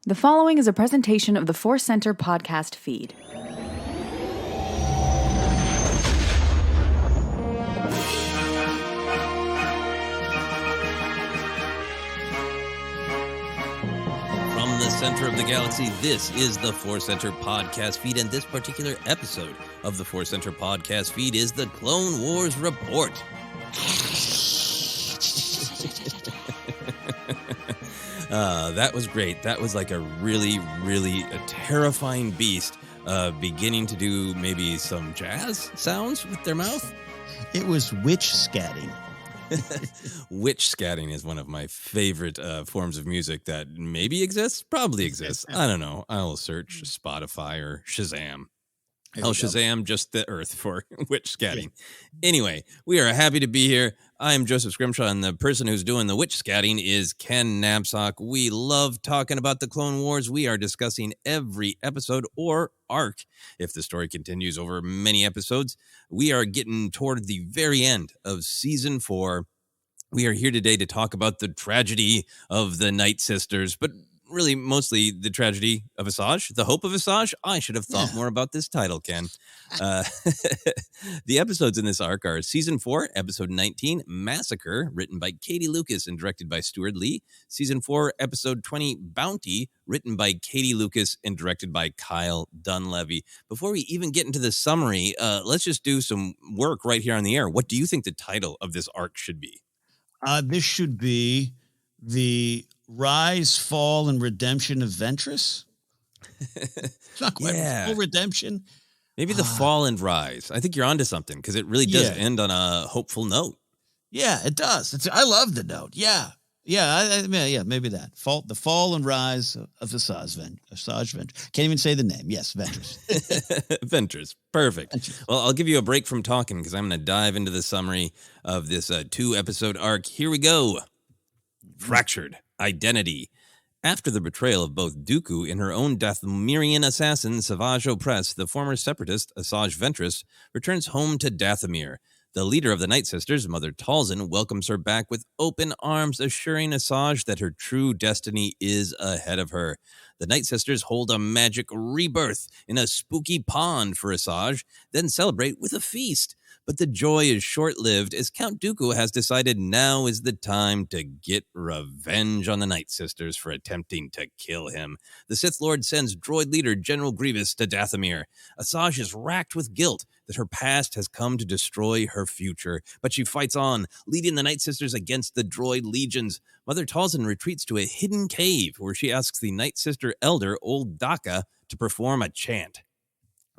The following is a presentation of the Force Center podcast feed. From the center of the galaxy, this is the Force Center podcast feed, and this particular episode of the Force Center podcast feed is the Clone Wars Report. That was great. That was like a really terrifying beast beginning to do maybe some jazz sounds with their mouth. It was witch scatting. Witch scatting is one of my favorite forms of music that maybe exists, probably exists. I don't know. I'll search Spotify or Shazam. I'll Shazam just the earth for witch scatting. Yeah. Anyway, we are happy to be here. I'm Joseph Scrimshaw, and the person who's doing the witch scatting is Ken Knapsack. We love talking about the Clone Wars. We are discussing every episode or arc. If the story continues over many episodes, we are getting toward the very end of Season 4. We are here today to talk about the tragedy of the Night Sisters, but really mostly the tragedy of Asajj, the hope of Asajj. I should have thought more about this title, Ken. The episodes in this arc are Season 4, Episode 19, Massacre, written by Katie Lucas and directed by Stuart Lee. Season 4, Episode 20, Bounty, written by Katie Lucas and directed by Kyle Dunleavy. Before we even get into the summary, let's just do some work right here on the air. What do you think the title of this arc should be? This should be the Rise, Fall, and Redemption of Ventress. It's not quite full redemption. Maybe the Fall and Rise. I think you're onto something because it really does end on a hopeful note. Yeah, it does. I love the note. Yeah, maybe that. The Fall and Rise of Asajj Ventress. Can't even say the name. Yes, Ventress. Ventress. Perfect. Ventress. Well, I'll give you a break from talking because I'm going to dive into the summary of this 2-episode arc. Here we go. Fractured Identity. After the betrayal of both Dooku and her own Dathomirian assassin, Savage Opress, the former separatist Asajj Ventress returns home to Dathomir. The leader of the Night Sisters, Mother Towson, welcomes her back with open arms, assuring Asajj that her true destiny is ahead of her. The Night Sisters hold a magic rebirth in a spooky pond for Asajj, then celebrate with a feast. But the joy is short-lived as Count Dooku has decided now is the time to get revenge on the Night Sisters for attempting to kill him. The Sith Lord sends droid leader General Grievous to Dathomir. Asajj is racked with guilt that her past has come to destroy her future, but she fights on, leading the Night Sisters against the droid legions. Mother Towson retreats to a hidden cave where she asks the Night Sister elder, Old Daka, to perform a chant.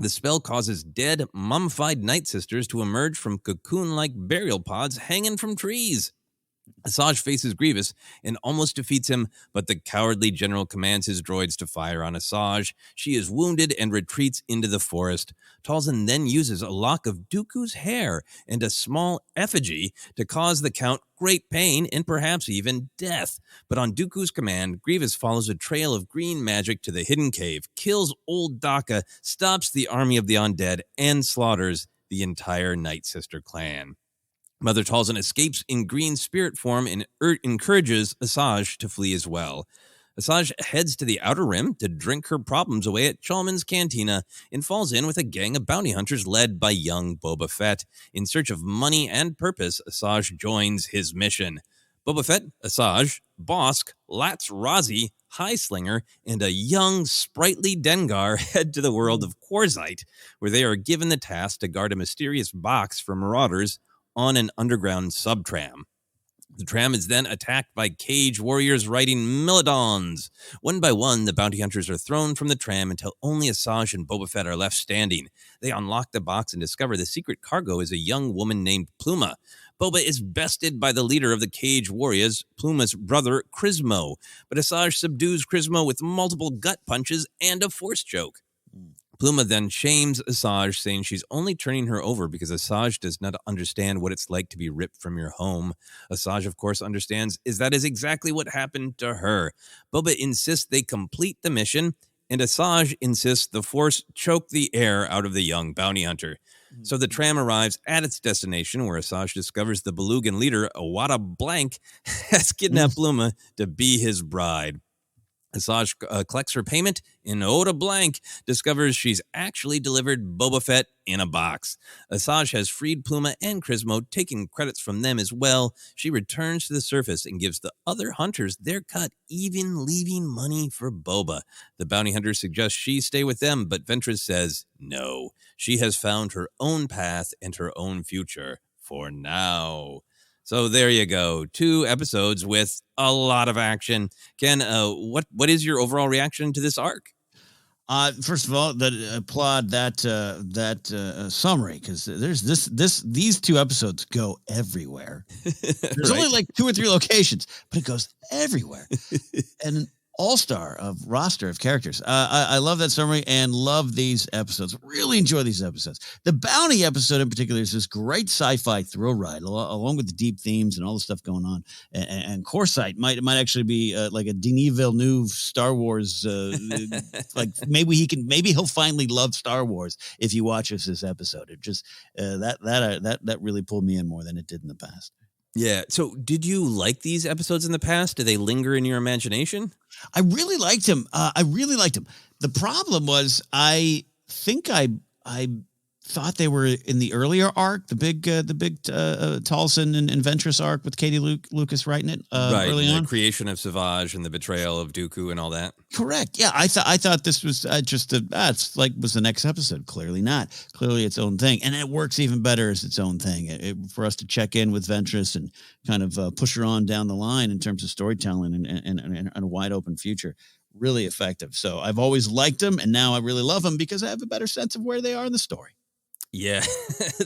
The spell causes dead, mummified Night Sisters to emerge from cocoon-like burial pods hanging from trees. Asajj faces Grievous and almost defeats him, but the cowardly general commands his droids to fire on Asajj. She is wounded and retreats into the forest. Towson then uses a lock of Dooku's hair and a small effigy to cause the Count great pain and perhaps even death. But on Dooku's command, Grievous follows a trail of green magic to the hidden cave, kills Old Daka, stops the army of the undead, and slaughters the entire Night Sister clan. Mother Towson escapes in green spirit form and encourages Asajj to flee as well. Asajj heads to the Outer Rim to drink her problems away at Chalmun's Cantina and falls in with a gang of bounty hunters led by young Boba Fett. In search of money and purpose, Asajj joins his mission. Boba Fett, Asajj, Bosk, Latz Razi, Highslinger, and a young, sprightly Dengar head to the world of Quarzite, where they are given the task to guard a mysterious box from marauders on an underground sub-tram. The tram is then attacked by cage warriors riding Melodons. One by one, the bounty hunters are thrown from the tram until only Asajj and Boba Fett are left standing. They unlock the box and discover the secret cargo is a young woman named Pluma. Boba is bested by the leader of the cage warriors, Pluma's brother, Crismo. But Asajj subdues Crismo with multiple gut punches and a force choke. Pluma then shames Asajj, saying she's only turning her over because Asajj does not understand what it's like to be ripped from your home. Asajj, of course, understands that is exactly what happened to her. Boba insists they complete the mission, and Asajj insists the Force choke the air out of the young bounty hunter. So the tram arrives at its destination, where Asajj discovers the Belugan leader, Awada Blank, has kidnapped Pluma to be his bride. Asajj collects her payment, and Oda Blank discovers she's actually delivered Boba Fett in a box. Asajj has freed Pluma and Crismo, taking credits from them as well. She returns to the surface and gives the other hunters their cut, even leaving money for Boba. The bounty hunter suggests she stay with them, but Ventress says no. She has found her own path and her own future for now. So there you go. 2 episodes with a lot of action. Ken, what is your overall reaction to this arc? First of all, applaud that summary, because these 2 episodes go everywhere. There's only like 2 or 3 locations, but it goes everywhere. And all-star of roster of characters. I love that summary and love these episodes. Really enjoy these episodes. The bounty episode in particular is this great sci-fi thrill ride, along with the deep themes and all the stuff going on. And Corsight might actually be like a Denis Villeneuve Star Wars. Like maybe he'll finally love Star Wars if he watches this episode. It just that really pulled me in more than it did in the past. Yeah. So did you like these episodes in the past? Do they linger in your imagination? I really liked him. The problem was, I think I thought they were in the earlier arc, the big Towson and Ventress arc with Katie Lucas writing it early on. The creation of Savage and the betrayal of Dooku and all that. Correct. Yeah, I thought this was just was the next episode. Clearly not. Clearly its own thing, and it works even better as its own thing. For us to check in with Ventress and kind of push her on down the line in terms of storytelling and a wide open future. Really effective. So I've always liked them, and now I really love them because I have a better sense of where they are in the story. Yeah,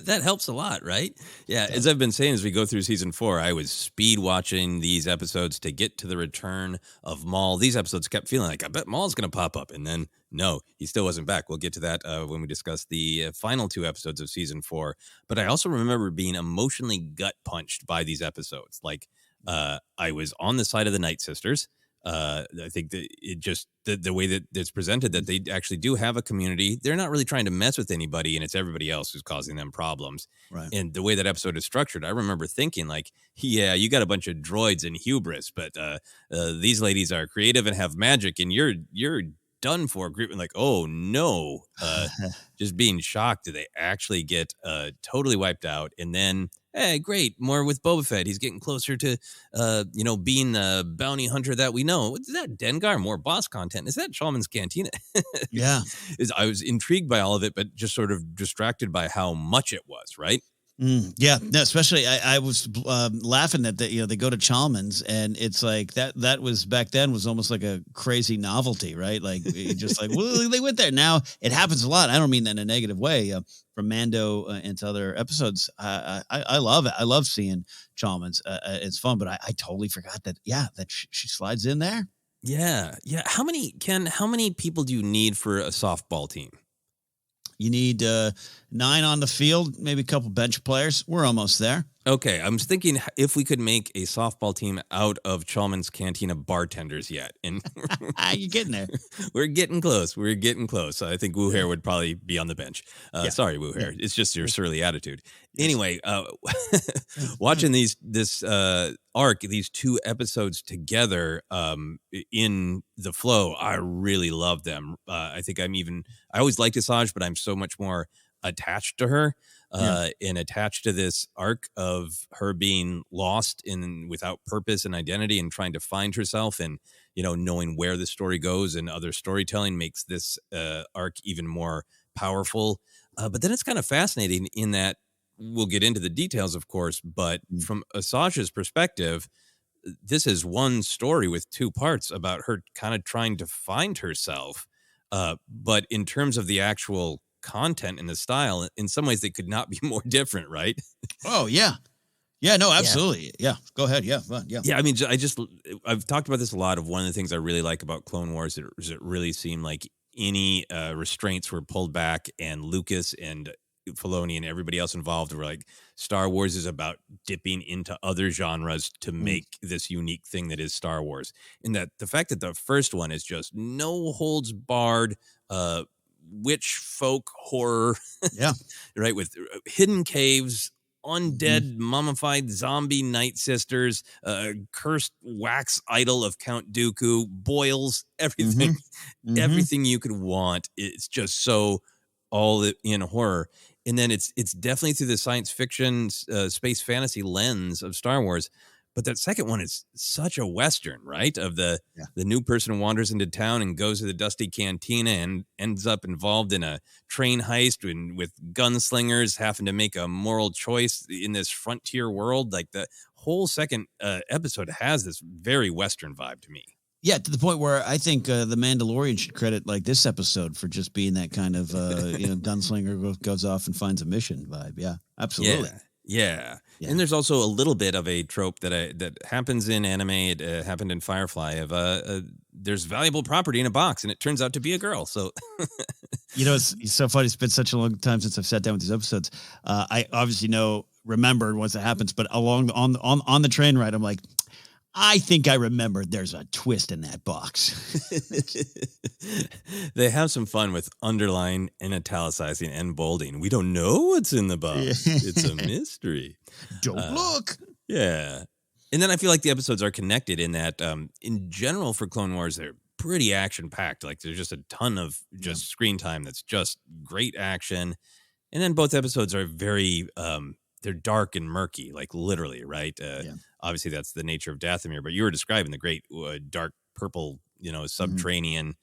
that helps a lot, right? Yeah, as I've been saying, as we go through season 4, I was speed watching these episodes to get to the return of Maul. These episodes kept feeling like, I bet Maul's going to pop up. And then, no, he still wasn't back. We'll get to that when we discuss the final 2 episodes of season 4. But I also remember being emotionally gut punched by these episodes. Like, I was on the side of the Night Sisters. I think that it just the way that it's presented, that they actually do have a community. They're not really trying to mess with anybody, and it's everybody else who's causing them problems. Right. And the way that episode is structured, I remember thinking like, yeah, you got a bunch of droids and hubris, but these ladies are creative and have magic, and you're done for. Group like, oh no, just being shocked. Do they actually get totally wiped out? And then, hey, great, more with Boba Fett. He's getting closer to, being the bounty hunter that we know. Is that Dengar? More boss content. Is that Shaman's Cantina? Yeah. I was intrigued by all of it, but just sort of distracted by how much it was, right? Yeah, no, especially I was laughing that they go to Chalmers, and it's like that was back then was almost like a crazy novelty, right? Like just like, well, they went there. Now it happens a lot. I don't mean that in a negative way. From Mando into other episodes, I love it. I love seeing Chalmers. It's fun, but I totally forgot that. Yeah, that she slides in there. Yeah. How many people do you need for a softball team? You need 9 on the field, maybe a couple bench players. We're almost there. Okay, I'm thinking if we could make a softball team out of Chalmers Cantina bartenders yet. And you're getting there. We're getting close. I think Wu Hair would probably be on the bench. Sorry, Wu Hair. It's just your surly attitude. Anyway, watching this arc, these 2 episodes together in the flow, I really love them. I think I always liked Asajj, but I'm so much more attached to her. And attached to this arc of her being lost without purpose and identity and trying to find herself, and knowing where the story goes, and other storytelling makes this arc even more powerful. But then it's kind of fascinating in that we'll get into the details, of course, but from Asajj's perspective, this is one story with 2 parts about her kind of trying to find herself. But in terms of the actual content and the style, in some ways they could not be more different, right? Oh yeah, no, absolutely. Yeah, go ahead. Yeah, fun. I mean, I've talked about this a lot. Of one of the things I really like about Clone Wars is it really seemed like any restraints were pulled back, and Lucas and Filoni and everybody else involved were like, Star Wars is about dipping into other genres to make this unique thing that is Star Wars. And that the fact that the first one is just no holds barred, witch folk horror, right, with hidden caves, undead, mummified zombie Night Sisters, cursed wax idol of Count Dooku, boils, everything, everything you could want. It's just so all in horror. And then it's definitely through the science fiction, space fantasy lens of Star Wars. But that second one is such a Western, right? Of the new person who wanders into town and goes to the dusty cantina and ends up involved in a train heist with gunslingers having to make a moral choice in this frontier world. Like the whole second episode has this very Western vibe to me. Yeah, to the point where I think the Mandalorian should credit like this episode for just being that kind of gunslinger goes off and finds a mission vibe. Yeah, absolutely. Yeah. And there's also a little bit of a trope that happens in anime. It happened in Firefly of there's valuable property in a box and it turns out to be a girl. So, it's so funny. It's been such a long time since I've sat down with these episodes. I obviously remember once it happens, but on the train ride, I'm like, I think I remember there's a twist in that box. They have some fun with underline and italicizing and bolding. We don't know what's in the box. It's a mystery. Don't look. Yeah. And then I feel like the episodes are connected in that, in general for Clone Wars, they're pretty action-packed. Like there's just a ton of just screen time that's just great action. And then both episodes are very... they're dark and murky, like literally, right? Obviously, that's the nature of Dathomir, but you were describing the great dark purple, subterranean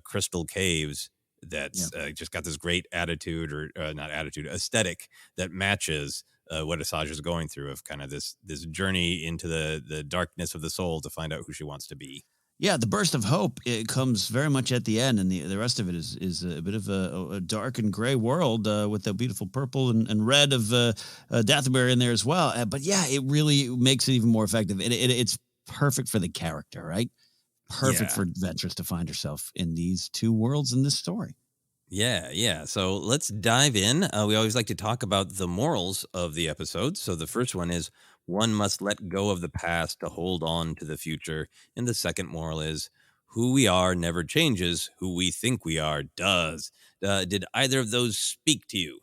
crystal caves that's just got this great attitude or not attitude, aesthetic that matches what Asajj is going through of kind of this journey into the darkness of the soul to find out who she wants to be. Yeah, the burst of hope, it comes very much at the end, and the rest of it is a bit of a dark and gray world with the beautiful purple and red of Dathomir in there as well. But yeah, it really makes it even more effective. It's perfect for the character, right? Perfect for Ventress to find herself in these two worlds in this story. Yeah. So let's dive in. We always like to talk about the morals of the episode. So the first one is, one must let go of the past to hold on to the future. And the second moral is, who we are never changes. Who we think we are does. Did either of those speak to you?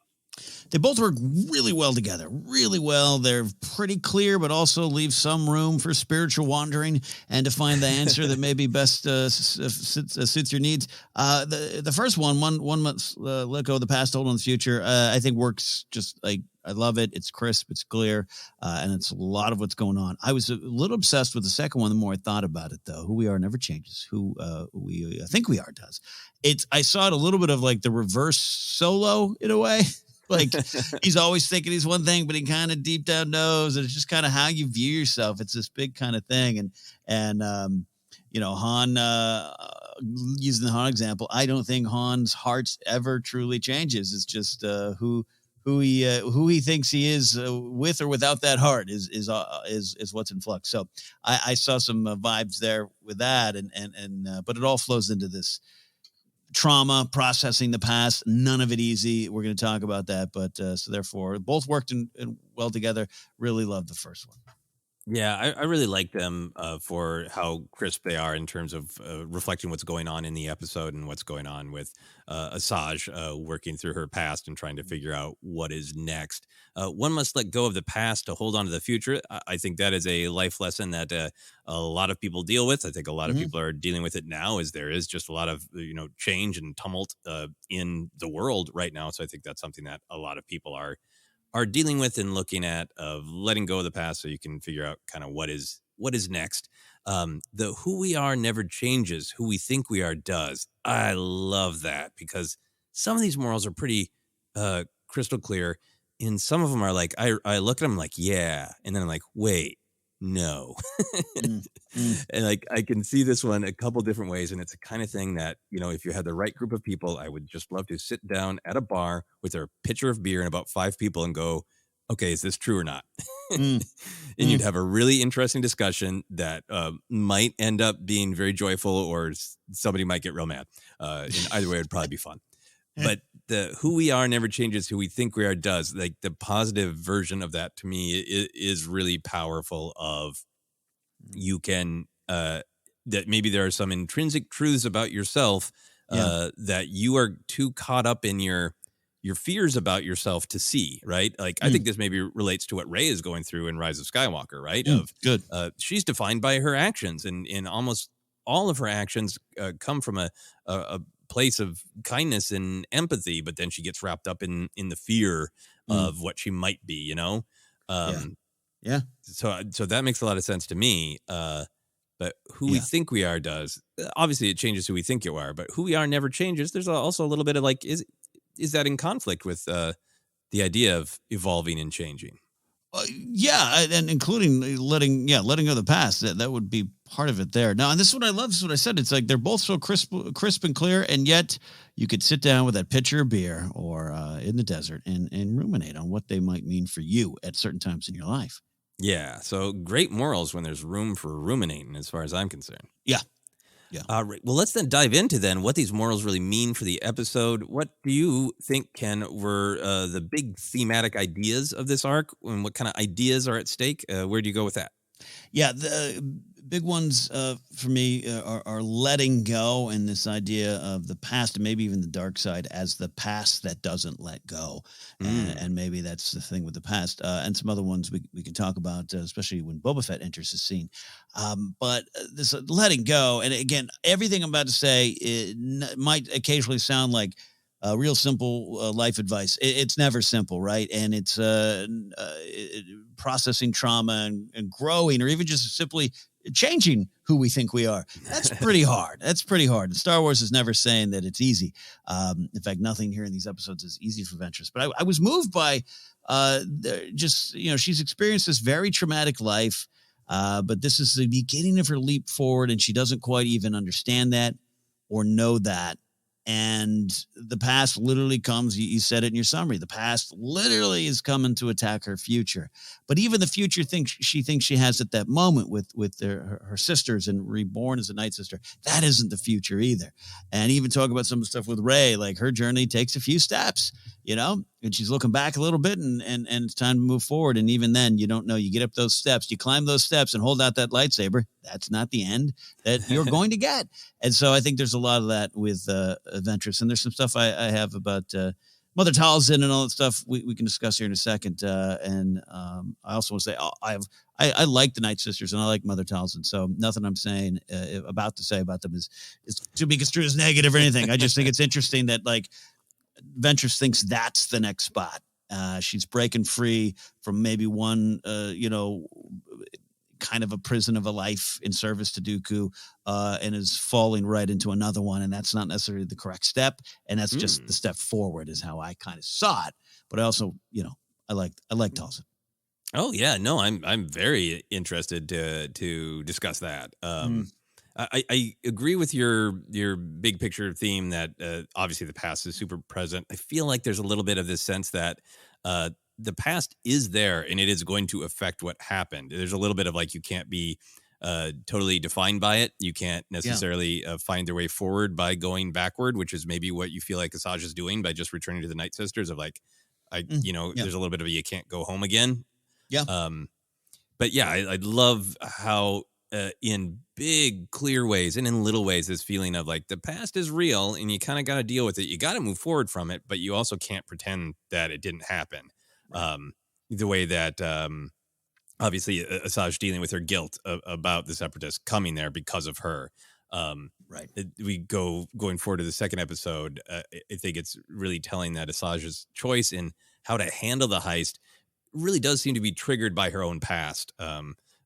They both work really well together, really well. They're pretty clear, but also leave some room for spiritual wandering and to find the answer that maybe best suits your needs. The first one must let go of the past, hold on to the future. I think works just like, I love it. It's crisp, it's clear, and it's a lot of what's going on. I was a little obsessed with the second one the more I thought about it, though. Who we are never changes. Who we think we are does. I saw it a little bit of like the reverse Solo in a way. Like he's always thinking he's one thing, but he kind of deep down knows, and it's just kind of how you view yourself. It's this big kind of thing, and Han. Using the Han example, I don't think Han's heart ever truly changes. It's just who he thinks he is with or without that heart is what's in flux. So I saw some vibes there with that, but it all flows into this trauma, processing the past, none of it easy. We're going to talk about that, but so therefore both worked in well together. Really loved the first one. Yeah, I really like them for how crisp they are in terms of reflecting what's going on in the episode and what's going on with Asajj working through her past and trying to figure out what is next. One must let go of the past to hold on to the future. I think that is a life lesson that a lot of people deal with. I think a lot of people are dealing with it now, as there is just a lot of change and tumult in the world right now. So I think that's something that a lot of people are dealing with and looking at, of letting go of the past so you can figure out kind of what is next. The who we are never changes. Who we think we are does. I love that, because some of these morals are pretty crystal clear, and some of them are like, I look at them like, yeah, and then I'm like, wait, no. And like, I can see this one a couple different ways, and it's a kind of thing that, if you had the right group of people, I would just love to sit down at a bar with a pitcher of beer and about 5 people and go, okay, is this true or not? And you'd have a really interesting discussion that might end up being very joyful, or somebody might get real mad. In either way, it'd probably be fun. But the who we are never changes. Who we think we are does. Like, the positive version of that to me is really powerful. Of you can that maybe there are some intrinsic truths about yourself that you are too caught up in your your fears about yourself to see, right? Like, I think this maybe relates to what Rey is going through in Rise of Skywalker, right? Good. She's defined by her actions, and almost all of her actions come from a place of kindness and empathy, but then she gets wrapped up in the fear of what she might be, you know? Yeah. So that makes a lot of sense to me. But who we think we are does. Obviously, it changes who we think you are, but who we are never changes. There's also a little bit of like, is that in conflict with the idea of evolving and changing? And including letting go of the past. That would be part of it there. Now, and this is what I love. This is what I said. It's like they're both so crisp and clear, and yet you could sit down with that pitcher of beer or in the desert and ruminate on what they might mean for you at certain times in your life. Yeah. So great morals when there's room for ruminating, as far as I'm concerned. Yeah. Right. Well, let's then dive into what these morals really mean for the episode. What do you think, Ken, were the big thematic ideas of this arc, and what kind of ideas are at stake? Where do you go with that? Yeah, the big ones for me are letting go, and this idea of the past and maybe even the dark side as the past that doesn't let go. And maybe that's the thing with the past. And some other ones we can talk about, especially when Boba Fett enters the scene. But this letting go, and again, everything I'm about to say might occasionally sound like real simple life advice. It's never simple, right? And it's processing trauma and growing, or even just simply changing who we think we are. That's pretty hard. Star Wars is never saying that it's easy. In fact, nothing here in these episodes is easy for Ventress. But I was moved by she's experienced this very traumatic life, but this is the beginning of her leap forward, and she doesn't quite even understand that or know that. And the past literally comes, you said it in your summary, the past literally is coming to attack her future. But even the future she thinks she has at that moment with her sisters and reborn as a Night Sister, that isn't the future either. And even talk about some of the stuff with Rey, like her journey takes a few steps, and she's looking back a little bit and it's time to move forward. And even then, you don't know, you get up those steps, you climb those steps and hold out that lightsaber. That's not the end that you're going to get. And so I think there's a lot of that with Ventress. And there's some stuff I have about Mother Towson and all that stuff we can discuss here in a second. And I also want to say I like the Night Sisters and I like Mother Towson. So nothing I'm saying about them is to be construed as negative or anything. I just think it's interesting that like Ventress thinks that's the next spot. She's breaking free from maybe one, kind of a prison of a life in service to Dooku, and is falling right into another one. And that's not necessarily the correct step. And that's just the step forward is how I kind of saw it. But I also, I like Towson. Oh yeah. No, I'm very interested to discuss that. I agree with your big picture theme that obviously the past is super present. I feel like there's a little bit of this sense that the past is there and it is going to affect what happened. There's a little bit of like you can't be totally defined by it. You can't necessarily find their way forward by going backward, which is maybe what you feel like Asajj is doing by just returning to the Night Sisters of like, there's a little bit of a you can't go home again. Yeah. But yeah, I love how in big, clear ways and in little ways, this feeling of like the past is real and you kind of got to deal with it. You got to move forward from it, but you also can't pretend that it didn't happen. Right. The way that obviously Asajj dealing with her guilt about the Separatists coming there because of her. Right. We going forward to the second episode. I think it's really telling that Asajj's choice in how to handle the heist really does seem to be triggered by her own past.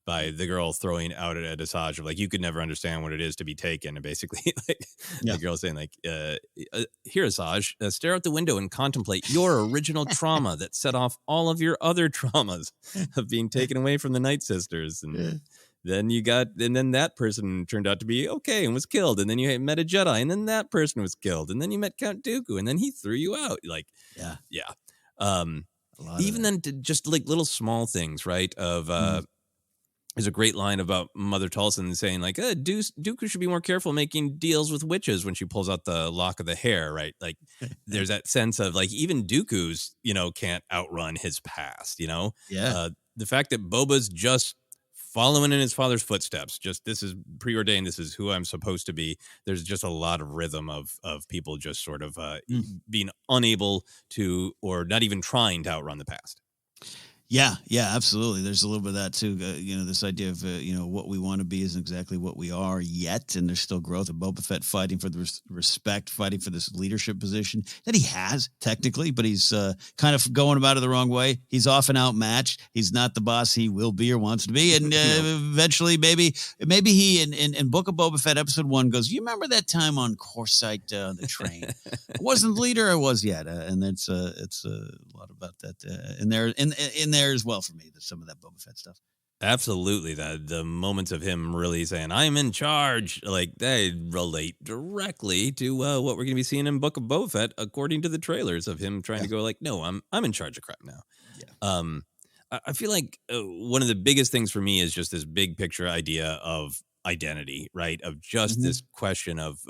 By the girl throwing out at Asajj of like, you could never understand what it is to be taken. And basically like the girl saying like, here, Asajj, stare out the window and contemplate your original trauma that set off all of your other traumas of being taken away from the Night Sisters. And then then that person turned out to be okay and was killed. And then you met a Jedi and then that person was killed. And then you met Count Dooku and then he threw you out. Like, even then just like little small things, right? Of, there's a great line about Mother Towson saying like, Dooku should be more careful making deals with witches when she pulls out the lock of the hair, right? Like there's that sense of like, even Dooku's, can't outrun his past, The fact that Boba's just following in his father's footsteps. Just this is preordained. This is who I'm supposed to be. There's just a lot of rhythm of people just sort of being unable to, or not even trying to outrun the past. Yeah, absolutely. There's a little bit of that too. This idea of what we want to be isn't exactly what we are yet, and there's still growth. And Boba Fett fighting for the respect, fighting for this leadership position that he has technically, but he's kind of going about it the wrong way. He's often outmatched. He's not the boss he will be or wants to be, and eventually, maybe he in Book of Boba Fett episode 1 goes, "You remember that time on Coruscant the train? I wasn't the leader I was yet," and it's a lot about that in there as well for me. Some of that Boba Fett stuff. Absolutely, the moments of him really saying "I'm in charge," like they relate directly to what we're going to be seeing in Book of Boba Fett, according to the trailers of him trying to go like, "No, I'm in charge of crap now." Yeah. I feel like one of the biggest things for me is just this big picture idea of identity, right? Of just this question of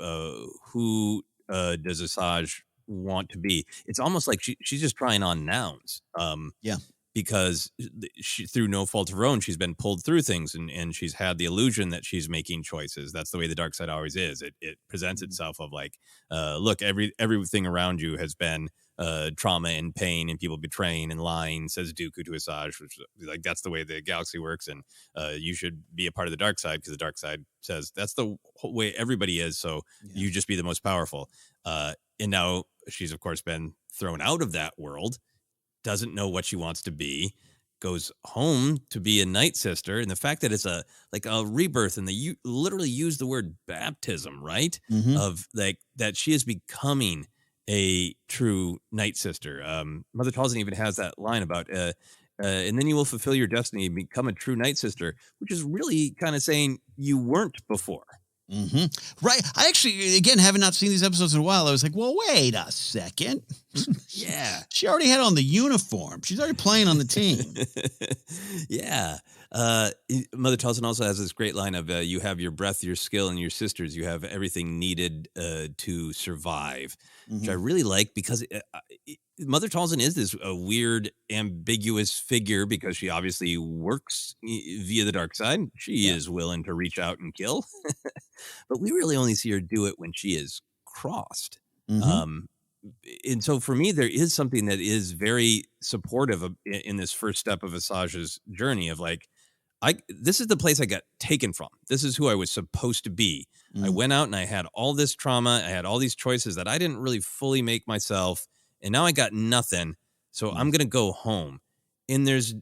who does Asajj want to be? It's almost like she's just trying on nouns. Because she, through no fault of her own, she's been pulled through things, and she's had the illusion that she's making choices. That's the way the dark side always is. It presents itself of like, look, everything around you has been trauma and pain and people betraying and lying, says Dooku to Asajj, which like that's the way the galaxy works, and you should be a part of the dark side because the dark side says that's the way everybody is. So you just be the most powerful. And now she's of course been thrown out of that world. Doesn't know what she wants to be, goes home to be a night sister, and the fact that it's a rebirth, and they literally use the word baptism, right? Of like that she is becoming a true night sister. Mother Talzin even has that line about, and then you will fulfill your destiny and become a true night sister, which is really kind of saying you weren't before. Right. I actually, again, having not seen these episodes in a while, I was like, well, wait a second. Yeah. She already had on the uniform. She's already playing on the team. Yeah. Mother Talzin also has this great line of, you have your breath, your skill, and your sisters. You have everything needed to survive, which I really like because Mother Talzin is this weird, ambiguous figure because she obviously works via the dark side. She is willing to reach out and kill, but we really only see her do it when she is crossed. And so for me, there is something that is very supportive in this first step of Asajj's journey of like, this is the place I got taken from. This is who I was supposed to be. I went out and I had all this trauma. I had all these choices that I didn't really fully make myself. And now I got nothing. So I'm going to go home. And there's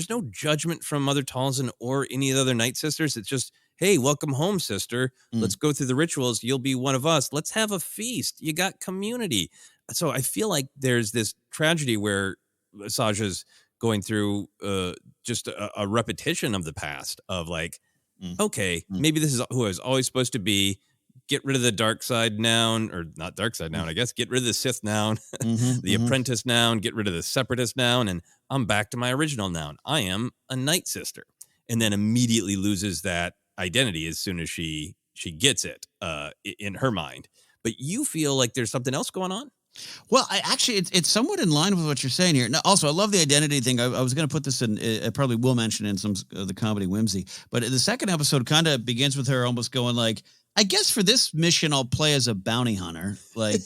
no judgment from Mother Talzin or any of the other Night Sisters. It's just, hey, welcome home, sister. Let's go through the rituals. You'll be one of us. Let's have a feast. You got community. So I feel like there's this tragedy where Asajj is going through just a repetition of the past of like, okay, maybe this is who I was always supposed to be. Get rid of the dark side noun, or not dark side noun, I guess. Get rid of the Sith noun, the apprentice noun, get rid of the separatist noun, and I'm back to my original noun. I am a night sister. And then immediately loses that identity as soon as she gets it in her mind. But you feel like there's something else going on? Well, it's somewhat in line with what you're saying here. Now, also, I love the identity thing. I was going to put this in. I probably will mention in some of the comedy whimsy. But the second episode kind of begins with her almost going like, I guess for this mission, I'll play as a bounty hunter. Like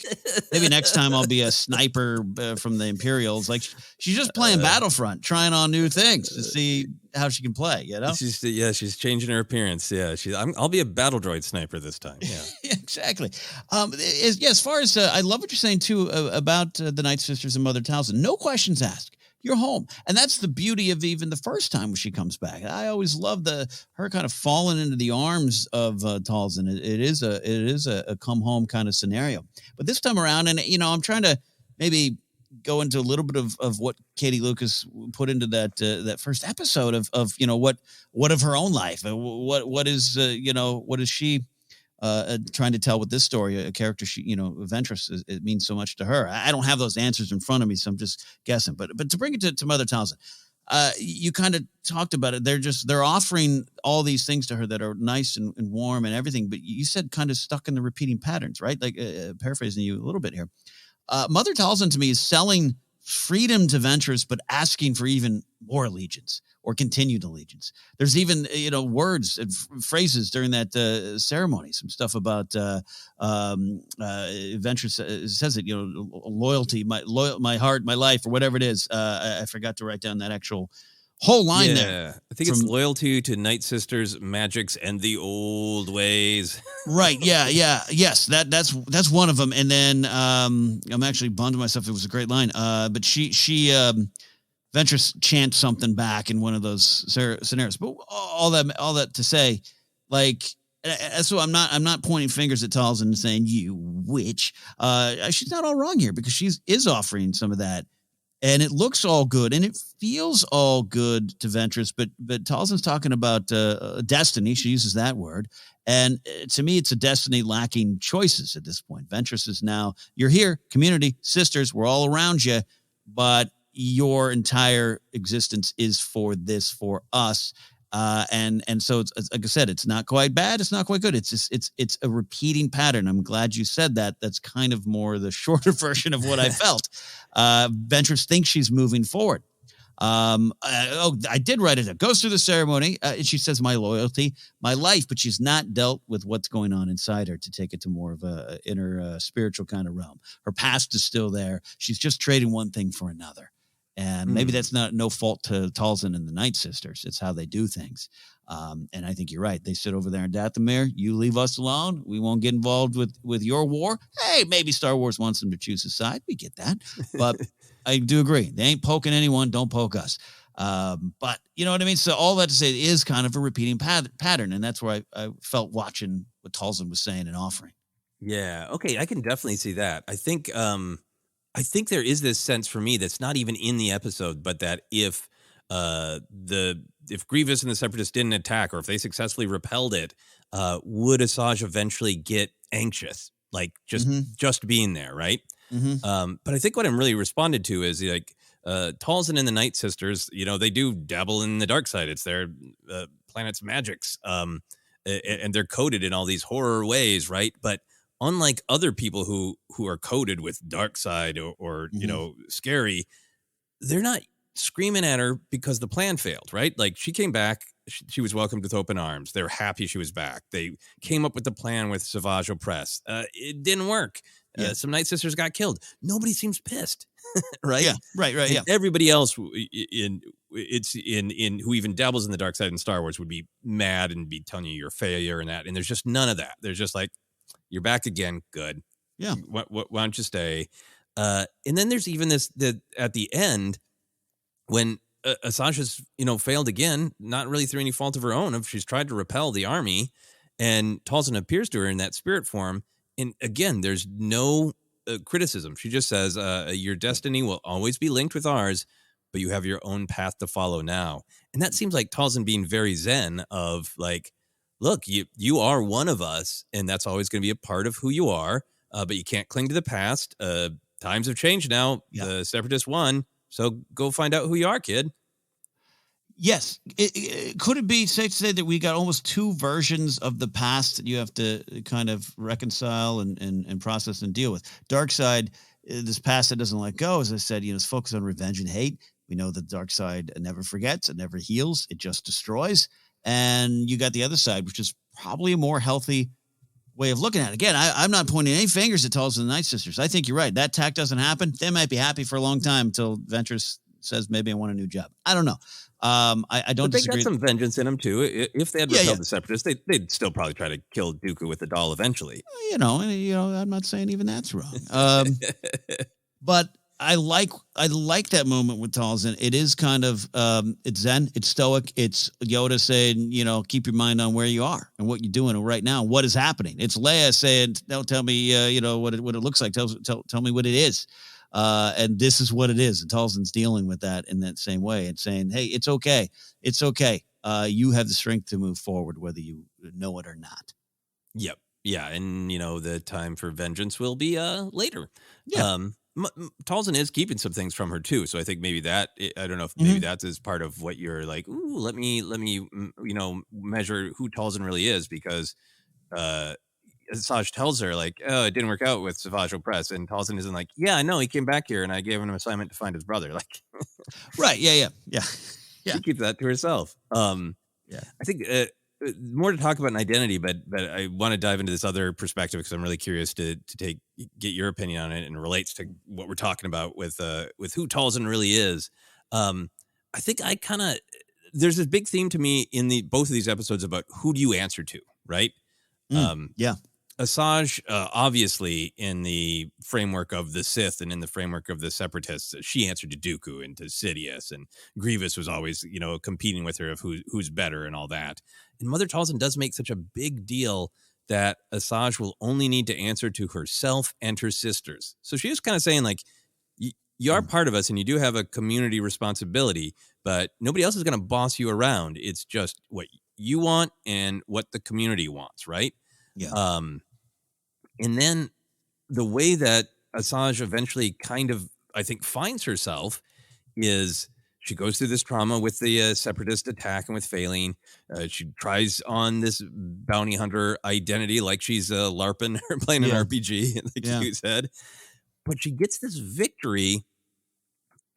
maybe next time I'll be a sniper from the Imperials. Like she's just playing Battlefront, trying on new things to see how she can play. You know? She's changing her appearance. Yeah, I'll be a battle droid sniper this time. Yeah, exactly. As far as I love what you're saying too about the Night Sisters and Mother Talzin. No questions asked. You're home. And that's the beauty of even the first time when she comes back. I always love her kind of falling into the arms of Talzin. It is a come home kind of scenario. But this time around, and I'm trying to maybe go into a little bit of what Katie Lucas put into that first episode of what of her own life, what is she trying to tell with this story, a character Ventress, it means so much to her. I don't have those answers in front of me, so I'm just guessing. But to bring it to Mother Talzin, you kind of talked about it. They're offering all these things to her that are nice and warm and everything. But you said kind of stuck in the repeating patterns, right? Like paraphrasing you a little bit here. Mother Talzin to me is selling freedom to Ventress, but asking for even more allegiance or continued allegiance. There's even, words and phrases during that ceremony, some stuff about Ventress says it, loyalty, my heart, my life, or whatever it is. I forgot to write down that actual whole line there. I think it's loyalty to Night Sisters, magics, and the old ways. Right. Yeah. Yes. That's one of them. And then I'm actually bummed myself. It was a great line. But she Ventress chants something back in one of those scenarios. But all that to say, like, so I'm not pointing fingers at Towson and saying you witch. She's not all wrong here, because she is offering some of that. And it looks all good, and it feels all good to Ventress, but Towson's talking about destiny. She uses that word. And to me, it's a destiny lacking choices at this point. Ventress is now, you're here, community, sisters, we're all around you, but your entire existence is for us. And so it's, like I said, it's not quite bad. It's not quite good. It's a repeating pattern. I'm glad you said that. That's kind of more the shorter version of what I felt. Ventress thinks she's moving forward. I did write it. It goes through the ceremony. And she says, my loyalty, my life, but she's not dealt with what's going on inside her to take it to more of a inner spiritual kind of realm. Her past is still there. She's just trading one thing for another. And maybe that's no fault to Towson and the Night Sisters. It's how they do things. And I think you're right. They sit over there in Dathomir. You leave us alone. We won't get involved with your war. Hey, maybe Star Wars wants them to choose a side. We get that. But I do agree. They ain't poking anyone. Don't poke us. But you know what I mean? So all that to say, it is kind of a repeating pattern. And that's where I felt watching what Towson was saying and offering. Yeah. Okay. I can definitely see that. I think there is this sense for me that's not even in the episode, but that if Grievous and the Separatists didn't attack, or if they successfully repelled it, would Asajj eventually get anxious, like just being there, right? Mm-hmm. But I think what I'm really responded to is like Towson and the Night Sisters. They do dabble in the dark side. It's their planet's magics, and they're coded in all these horror ways, right? But unlike other people who are coded with dark side or scary, they're not screaming at her because the plan failed, right? Like, she came back, she was welcomed with open arms. They're happy she was back. They came up with the plan with Savage Opress. It didn't work. Some Night Sisters got killed. Nobody seems pissed, right? Yeah, right. And yeah. Everybody else who even dabbles in the dark side in Star Wars would be mad and be telling you you're a failure and that. And there's just none of that. There's just like, you're back again. Good. Yeah. Why don't you stay? And then there's even this at the end when Asajj has failed again, not really through any fault of her own. If she's tried to repel the army, and Towson appears to her in that spirit form, and again, there's no criticism. She just says, "Your destiny will always be linked with ours, but you have your own path to follow now." And that seems like Towson being very zen of like, look, you are one of us, and that's always going to be a part of who you are, but you can't cling to the past. Times have changed now. Yeah. The Separatists won, so go find out who you are, kid. Yes. Could it be safe to say that we got almost two versions of the past that you have to kind of reconcile and process and deal with? Dark side, this past that doesn't let go, as I said, it's focused on revenge and hate. We know the dark side never forgets, it never heals, it just destroys. And you got the other side, which is probably a more healthy way of looking at it. Again, I'm not pointing any fingers at Towson and the Night Sisters. I think you're right. That attack doesn't happen. They might be happy for a long time until Ventress says, maybe I want a new job. I don't know. I don't disagree. They got some vengeance in them, too. If they had repelled the Separatists, they'd still probably try to kill Dooku with the doll eventually. I'm not saying even that's wrong. But I like that moment with Towson. It is kind of it's zen, it's stoic, it's Yoda saying, keep your mind on where you are and what you're doing right now, what is happening. It's Leia saying, don't tell me what it looks like. Tell me what it is. And this is what it is. And Towson's dealing with that in that same way and saying, hey, it's okay. It's okay. You have the strength to move forward, whether you know it or not. Yep. Yeah. And the time for vengeance will be later. Yeah. Towson is keeping some things from her too, so I think maybe that I don't know if maybe that is part of what you're like. Ooh, let me measure who Towson really is, because Asajj tells her like, oh, it didn't work out with Savage Opress, and Towson isn't like, yeah, I know, he came back here and I gave him an assignment to find his brother. Like, right. Yeah. she keeps that to herself. I think more to talk about an identity, but I want to dive into this other perspective because I'm really curious to get your opinion on it, and it relates to what we're talking about with who Towson really is. I think there's this big theme to me in both of these episodes about who do you answer to, right? Asajj, obviously, in the framework of the Sith and in the framework of the Separatists, she answered to Dooku and to Sidious, and Grievous was always, competing with her of who's better and all that. And Mother Talzin does make such a big deal that Asajj will only need to answer to herself and her sisters. So she was kind of saying, like, you are part of us and you do have a community responsibility, but nobody else is going to boss you around. It's just what you want and what the community wants, right? Yeah. And then the way that Asajj eventually kind of, I think, finds herself is she goes through this trauma with the Separatist attack and with failing. She tries on this bounty hunter identity like she's LARPing or playing an RPG, like you said. But she gets this victory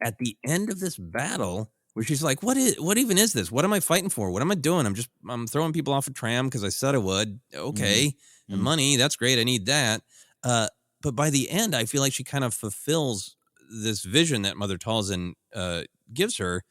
at the end of this battle where she's like, what even is this? What am I fighting for? What am I doing? I'm throwing people off a tram because I said I would. Okay. And money, that's great. I need that. But by the end, I feel like she kind of fulfills this vision that Mother Talzin gives her,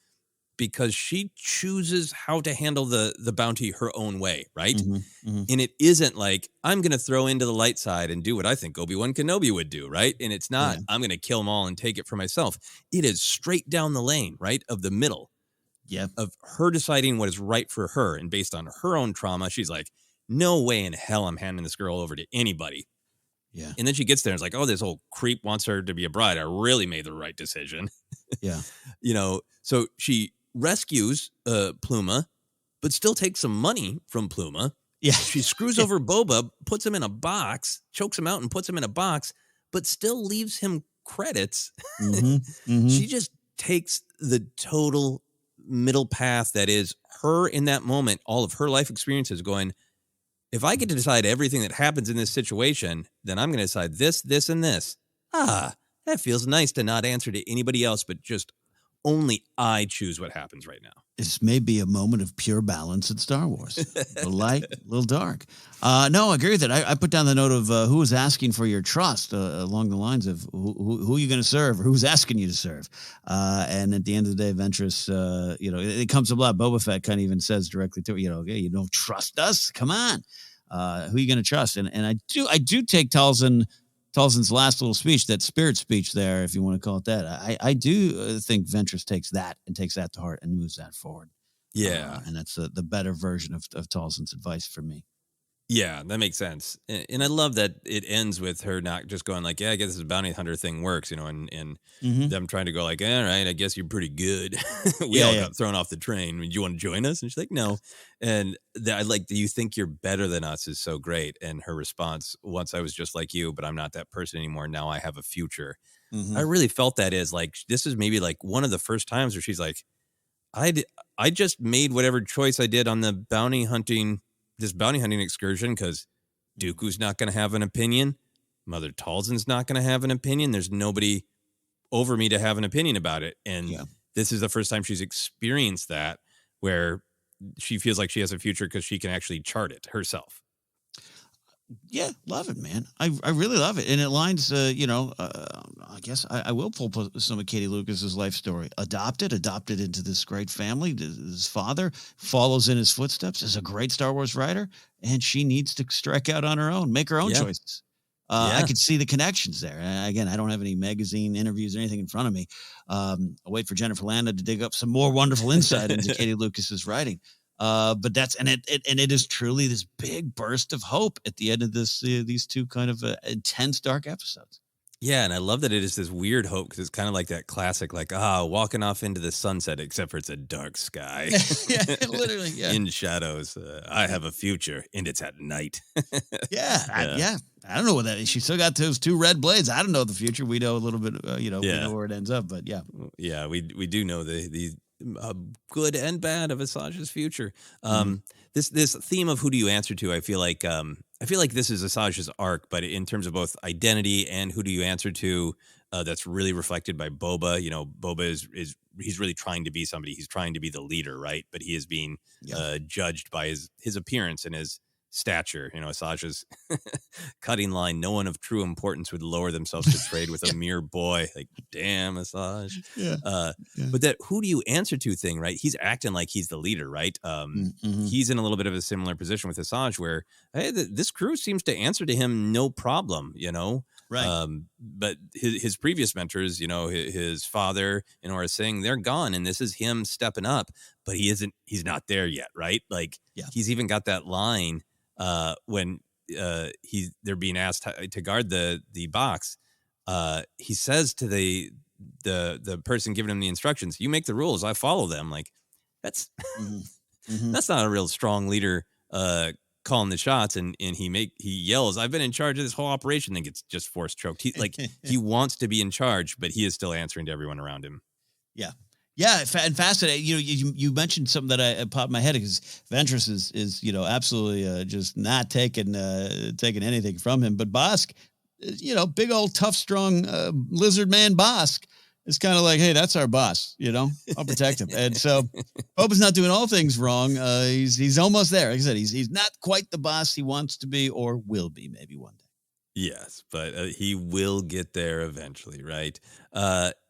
because she chooses how to handle the bounty her own way, right? And it isn't like, I'm going to throw into the light side and do what I think Obi-Wan Kenobi would do, right? And it's not, I'm going to kill them all and take it for myself. It is straight down the lane, right, of the middle. Yeah. Of her deciding what is right for her. And based on her own trauma, she's like, no way in hell I'm handing this girl over to anybody. Yeah. And then she gets there and it's like, oh, this old creep wants her to be a bride. I really made the right decision. Yeah. So she rescues Pluma, but still takes some money from Pluma. Yeah. She screws over Boba, puts him in a box, chokes him out and puts him in a box, but still leaves him credits. She just takes the total middle path that is her in that moment, all of her life experiences, going, if I get to decide everything that happens in this situation, then I'm going to decide this, this, and this. That feels nice to not answer to anybody else, but just only I choose what happens right now. This may be a moment of pure balance in Star Wars. A little light, a little dark. No, I agree with it. I put down the note of who is asking for your trust along the lines of who are you going to serve or who's asking you to serve. And at the end of the day, Ventress, it comes up a lot. Boba Fett kind of even says directly to her, okay, you don't trust us? Come on. Who are you going to trust? And I do take Talzin's last little speech, that spirit speech there, if you want to call it that. I do think Ventress takes that to heart and moves that forward. Yeah. And that's the better version of Talzin's advice for me. Yeah, that makes sense. And I love that it ends with her not just going like, yeah, I guess this bounty hunter thing works, and them trying to go like, all right, I guess you're pretty good. we all got thrown off the train. Do you want to join us? And she's like, no. And I like, do you think you're better than us is so great. And her response, once I was just like you, but I'm not that person anymore. Now I have a future. I really felt that is like, this is maybe like one of the first times where she's like, I just made whatever choice I did on the bounty hunting excursion because Dooku's not going to have an opinion. Mother Talzin's not going to have an opinion. There's nobody over me to have an opinion about it. And this is the first time she's experienced that, where she feels like she has a future because she can actually chart it herself. Yeah, love it, man. I really love it. And it lines, I guess I will pull some of Katie Lucas's life story. Adopted into this great family. His father follows in his footsteps, is a great Star Wars writer, and she needs to strike out on her own, make her own choices. I could see the connections there. Again, I don't have any magazine interviews or anything in front of me. I'll wait for Jennifer Landa to dig up some more wonderful insight into Katie Lucas's writing. But it is truly this big burst of hope at the end of these two kind of intense dark episodes. Yeah, and I love that it is this weird hope because it's kind of like that classic, like walking off into the sunset, except for it's a dark sky. Literally, in shadows. I have a future, and it's at night. I don't know what that is. She still got those two red blades. I don't know the future. We know a little bit. We know where it ends up, but we do know the good and bad of Asajj's future. This theme of who do you answer to, I feel like I feel like this is Asajj's arc, but in terms of both identity and who do you answer to, that's really reflected by Boba. You know, Boba is he's really trying to be somebody. He's trying to be the leader, right? But he is being judged by his appearance and his stature. You know, Asajj's cutting line: "No one of true importance would lower themselves to trade with a mere boy." Like, damn, Asajj. But that who do you answer to thing, right? He's acting like he's the leader, right? He's in a little bit of a similar position with Asajj, where hey, this crew seems to answer to him no problem, you know. Right. But his previous mentors, you know, his father and Aurra Singh, they're gone, and this is him stepping up. But he's not there yet, right? Like, he's even got that line when they're being asked to guard the box. He says to the person giving him the instructions, "You make the rules, I follow them." Like, that's that's not a real strong leader calling the shots, and he yells, "I've been in charge of this whole operation," then gets just force choked. He wants to be in charge, but he is still answering to everyone around him. Yeah, and fascinating. You mentioned something that I popped in my head, because Ventress is absolutely just not taking anything from him. But Bosk, big old tough, strong lizard man Bosk is kind of like, hey, that's our boss. I'll protect him. And so Boba's not doing all things wrong. He's almost there. Like I said, he's not quite the boss he wants to be, or will be maybe one day. Yes, but he will get there eventually, right?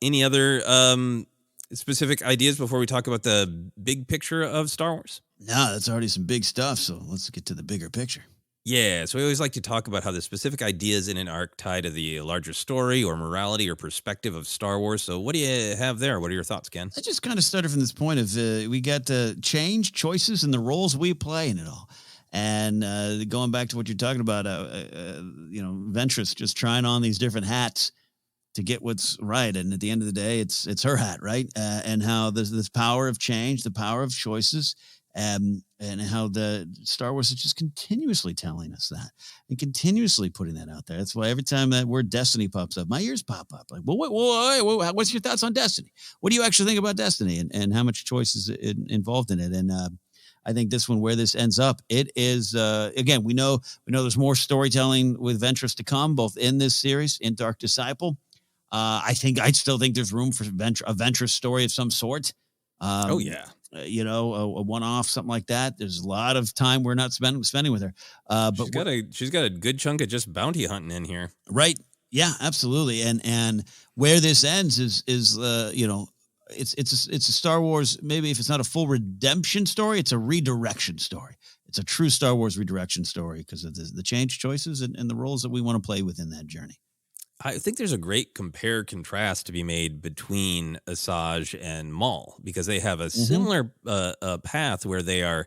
Any other specific ideas before we talk about the big picture of Star Wars? No, that's already some big stuff. So let's get to the bigger picture. Yeah, so we always like to talk about how the specific ideas in an arc tie to the larger story or morality or perspective of Star Wars. So what do you have there? What are your thoughts, Ken? I just kind of started from this point of we got change, choices, and the roles we play in it all. And going back to what you're talking about, Ventress just trying on these different hats to get what's right. And at the end of the day, it's her hat, right? And how there's this power of change, the power of choices, and how the Star Wars is just continuously telling us that and continuously putting that out there. That's why every time that word destiny pops up, my ears pop up. Like, well, what's your thoughts on destiny? What do you actually think about destiny, and how much choice is involved in it? And I think this one, where this ends up, it is again, we know there's more storytelling with Ventress to come, both in this series, in Dark Disciple. I still think there's room for a Ventress story of some sort. A one-off, something like that. There's a lot of time we're not spending with her. But she's got a good chunk of just bounty hunting in here, right? Yeah, absolutely. And where this ends is it's a Star Wars. Maybe if it's not a full redemption story, it's a redirection story. It's a true Star Wars redirection story because of the change choices and the roles that we want to play within that journey. I think there's a great compare-contrast to be made between Asajj and Maul, because they have a similar path where they are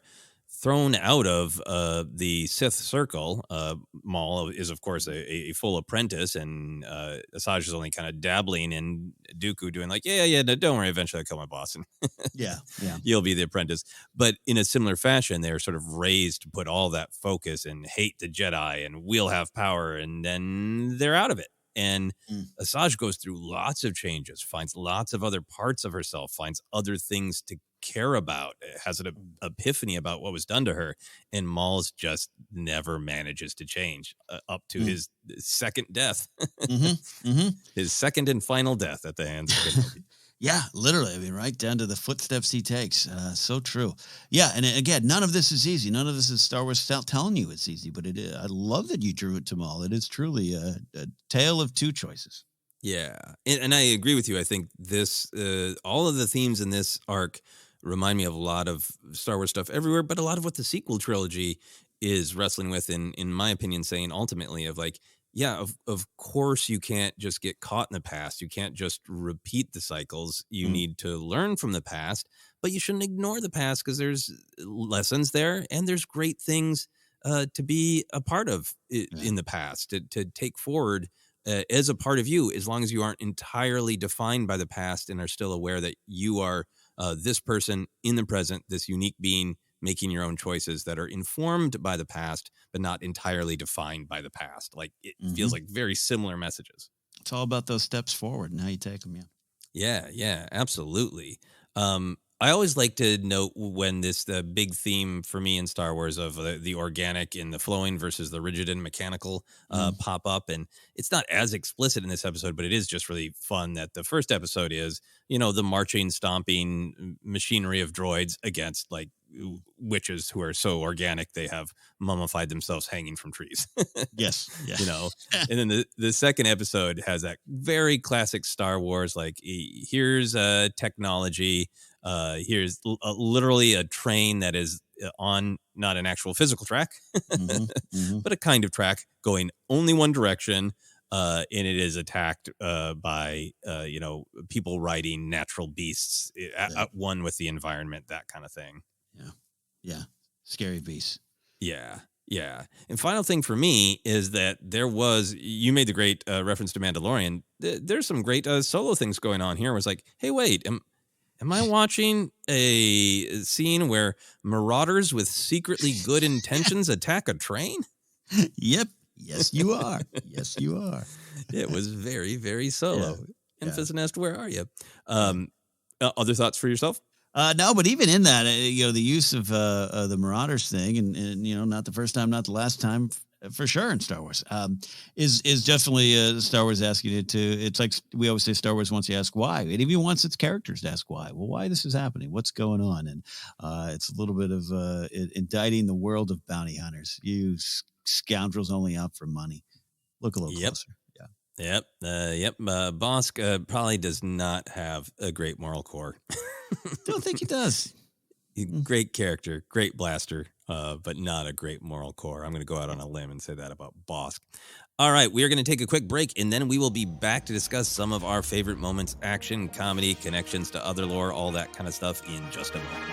thrown out of the Sith circle. Maul is, of course, a full apprentice, and Asajj is only kind of dabbling in Dooku, doing like, no, don't worry, eventually I'll kill my boss, and you'll be the apprentice. But in a similar fashion, they're sort of raised to put all that focus and hate the Jedi, and we'll have power, and then they're out of it. And Asajj goes through lots of changes, finds lots of other parts of herself, finds other things to care about, has an epiphany about what was done to her. And Maul's just never manages to change up to his second death, his second and final death at the hands of Kenobi. Yeah, literally. I mean, right down to the footsteps he takes. So true. Yeah, and again, none of this is easy. None of this is Star Wars telling you it's easy, but I love that you drew it to Maul. It is truly a tale of two choices. Yeah, and I agree with you. I think this, all of the themes in this arc remind me of a lot of Star Wars stuff everywhere, but a lot of what the sequel trilogy is wrestling with, in my opinion, saying ultimately of like, yeah, of course you can't just get caught in the past. You can't just repeat the cycles. You need to learn from the past, but you shouldn't ignore the past because there's lessons there and there's great things to be a part of in the past, to take forward as a part of you, as long as you aren't entirely defined by the past and are still aware that you are this person in the present, this unique being, making your own choices that are informed by the past, but not entirely defined by the past. Like, it feels like very similar messages. It's all about those steps forward and how you take them. Yeah, absolutely. I always like to note when the big theme for me in Star Wars of the organic and the flowing versus the rigid and mechanical pop up. And it's not as explicit in this episode, but it is just really fun that the first episode is, the marching, stomping machinery of droids against like witches who are so organic they have mummified themselves hanging from trees. Yes. Yeah. And then the second episode has that very classic Star Wars, like here's technology. Here's literally a train that is on not an actual physical track, but a kind of track going only one direction. And it is attacked by, people riding natural beasts at one with the environment, that kind of thing. Yeah. Scary beasts. Yeah. Yeah. And final thing for me is that you made the great reference to Mandalorian. There's some great solo things going on here. It was like, hey, wait, am I watching a scene where marauders with secretly good intentions attack a train? Yep. Yes, you are. Yes, you are. It was very, very solo. And Fizzanest, where are you? Other thoughts for yourself? No, but even in that, the use of the Marauders thing, and not the first time, not the last time, for sure in Star Wars, is definitely Star Wars asking it to. It's like we always say, Star Wars wants you to ask why. It even wants its characters to ask why. Well, why this is happening? What's going on? And it's a little bit of indicting the world of bounty hunters. You scoundrels only out for money. Look a little closer. Yep. Bosk probably does not have a great moral core. Don't think he does. Great character, great blaster, but not a great moral core. I'm going to go out on a limb and say that about Bosk. All right, we are going to take a quick break, and then we will be back to discuss some of our favorite moments, action, comedy, connections to other lore, all that kind of stuff in just a moment.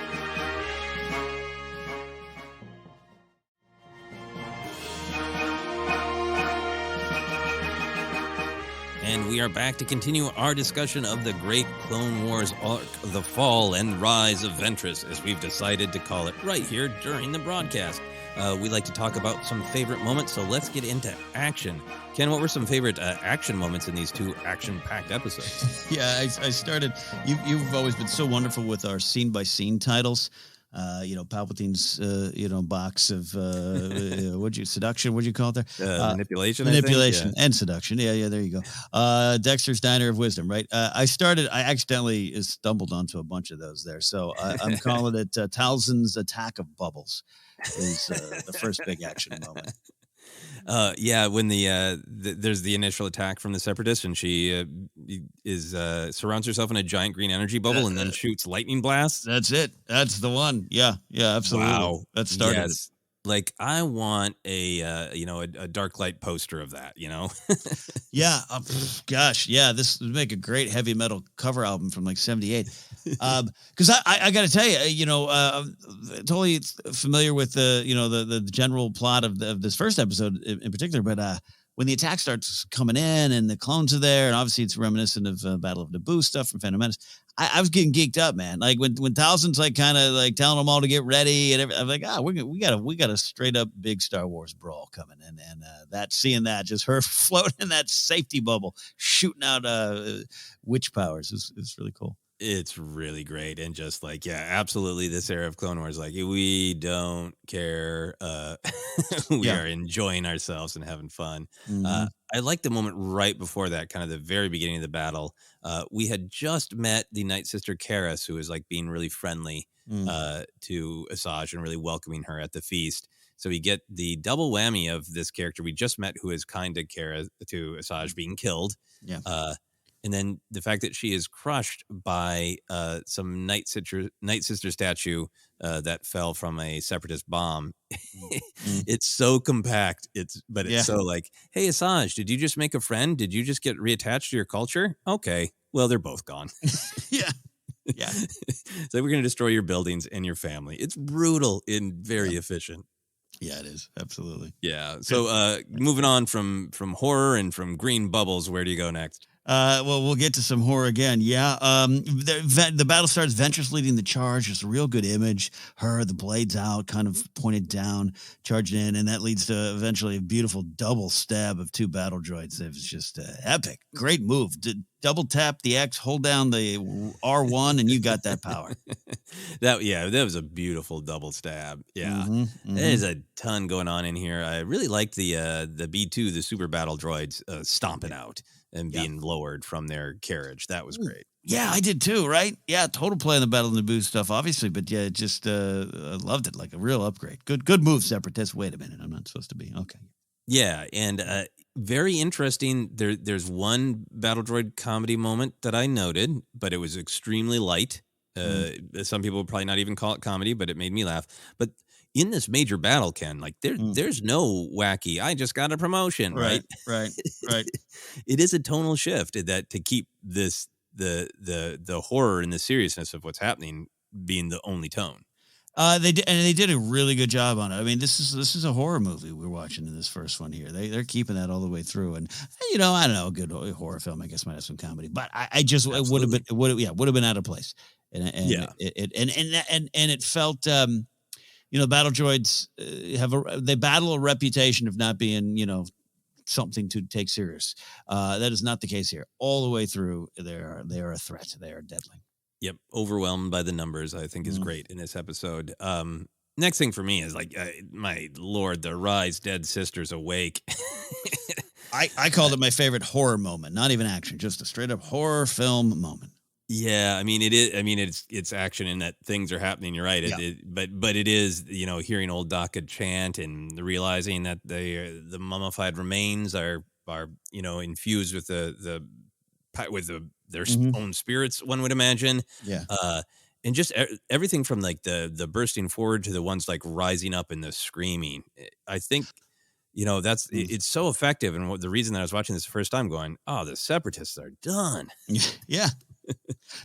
And we are back to continue our discussion of the great Clone Wars arc, The Fall and Rise of Ventress, as we've decided to call it right here during the broadcast. We like to talk about some favorite moments, so let's get into action. Ken, what were some favorite action moments in these two action-packed episodes? Yeah, I started. You've always been so wonderful with our scene-by-scene titles. Palpatine's, box of, seduction? What'd you call it there? Manipulation, and seduction. Yeah, there you go. Dexter's Diner of Wisdom, right? I accidentally stumbled onto a bunch of those there. So I'm calling it Towson's Attack of Bubbles is the first big action moment. When there's the initial attack from the Separatists, and she surrounds herself in a giant green energy bubble and then shoots lightning blasts. That's it. That's the one. Yeah, absolutely. Wow, that started. Yes. Like, I want a dark light poster of that. Yeah. Gosh. Yeah. This would make a great heavy metal cover album from like '78. Because I got to tell you, totally familiar with the general plot of this first episode in particular, but when the attack starts coming in and the clones are there, and obviously it's reminiscent of Battle of Naboo stuff from Phantom Menace. I was getting geeked up, man. Like when Towson's like kind of like telling them all to get ready, and I'm like, we got a straight up big Star Wars brawl coming, and seeing that just her floating in that safety bubble, shooting out witch powers is really cool. It's really great. And just like, absolutely. This era of Clone Wars, like, we don't care. We are enjoying ourselves and having fun. Mm-hmm. I like the moment right before that, kind of the very beginning of the battle. We had just met the Night Sister Karis, who was like being really friendly to Asajj and really welcoming her at the feast. So we get the double whammy of this character we just met, who is kind to Asajj being killed. Yeah. And then the fact that she is crushed by some Night Sister statue that fell from a Separatist bomb. It's so compact. It's so like, hey, Asajj, did you just make a friend? Did you just get reattached to your culture? Okay, well, they're both gone. Yeah. So we're going to destroy your buildings and your family. It's brutal and very efficient. Yeah, it is. Absolutely. Yeah. So moving on from horror and from green bubbles, where do you go next? Well, we'll get to some horror again. Yeah. The battle starts. Ventress leading the charge. It's a real good image. The blades out, kind of pointed down, charging in, and that leads to eventually a beautiful double stab of 2 battle droids. It was just epic. Great move. Double tap the X, hold down the R1, and you got that power. That was a beautiful double stab. Yeah, there's a ton going on in here. I really liked the B2, the super battle droids, stomping out and being lowered from their carriage. That was great. Yeah, I did too, right? Yeah, total play on the Battle in Naboo stuff, obviously, but yeah, just I loved it, like a real upgrade. Good move, Separatists. Wait a minute, I'm not supposed to be. Okay. Yeah, and very interesting. There's one battle droid comedy moment that I noted, but it was extremely light. Some people would probably not even call it comedy, but it made me laugh. But in this major battle, Ken, like there's no wacky, I just got a promotion, right? Right. It is a tonal shift that to keep this the horror and the seriousness of what's happening being the only tone. They did a really good job on it. I mean, this is a horror movie we're watching in this first one here. They're keeping that all the way through, and I don't know, a good horror film I guess might have some comedy, but I just it would have been out of place, and it felt battle droids they battle a reputation of not being something to take serious. That is not the case here. All the way through, they are a threat. They are deadly. Yep, overwhelmed by the numbers, I think is great in this episode. Next thing for me is like, my Lord, the Rise Dead Sisters Awake. I called it my favorite horror moment, not even action, just a straight up horror film moment. Yeah, I mean it is. I mean it's action in that things are happening. You're right. But it is hearing old Daka chant and realizing that the mummified remains are infused with their own spirits, one would imagine. Yeah. And just everything from like the bursting forward to the ones like rising up and the screaming. I think, that's it's so effective. And the reason that I was watching this the first time going, oh, the Separatists are done. Yeah.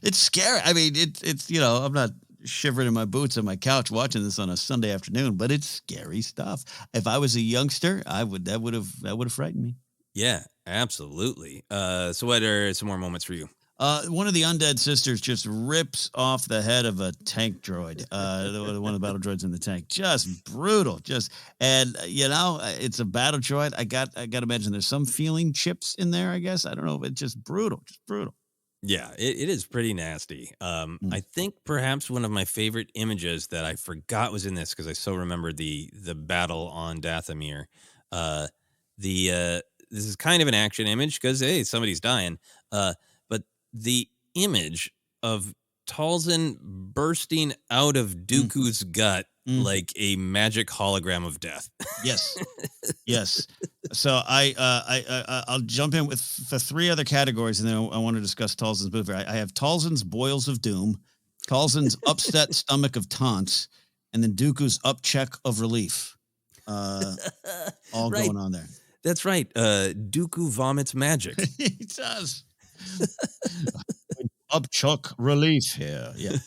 It's scary. I mean, it's I'm not shivering in my boots on my couch watching this on a Sunday afternoon, but it's scary stuff. If I was a youngster, that would have frightened me. Yeah, absolutely. So what are some more moments for you? One of the undead sisters just rips off the head of a tank droid. One of the battle droids in the tank. Just brutal. It's a battle droid. I got to imagine there's some feeling chips in there, I guess. I don't know, but it's just brutal. Just brutal. Yeah, it is pretty nasty. I think perhaps one of my favorite images that I forgot was in this because I so remember the battle on Dathomir. This is kind of an action image because, hey, somebody's dying. But the image of Towson bursting out of Dooku's gut like a magic hologram of death. Yes. So I'll jump in with the 3 other categories, and then I want to discuss Towson's movie. I have Towson's Boils of Doom, Towson's Upset Stomach of Taunts, and then Dooku's Upcheck of Relief. All right. going on there. That's right. Dooku vomits magic. He does. Upchuck relief here. Yeah.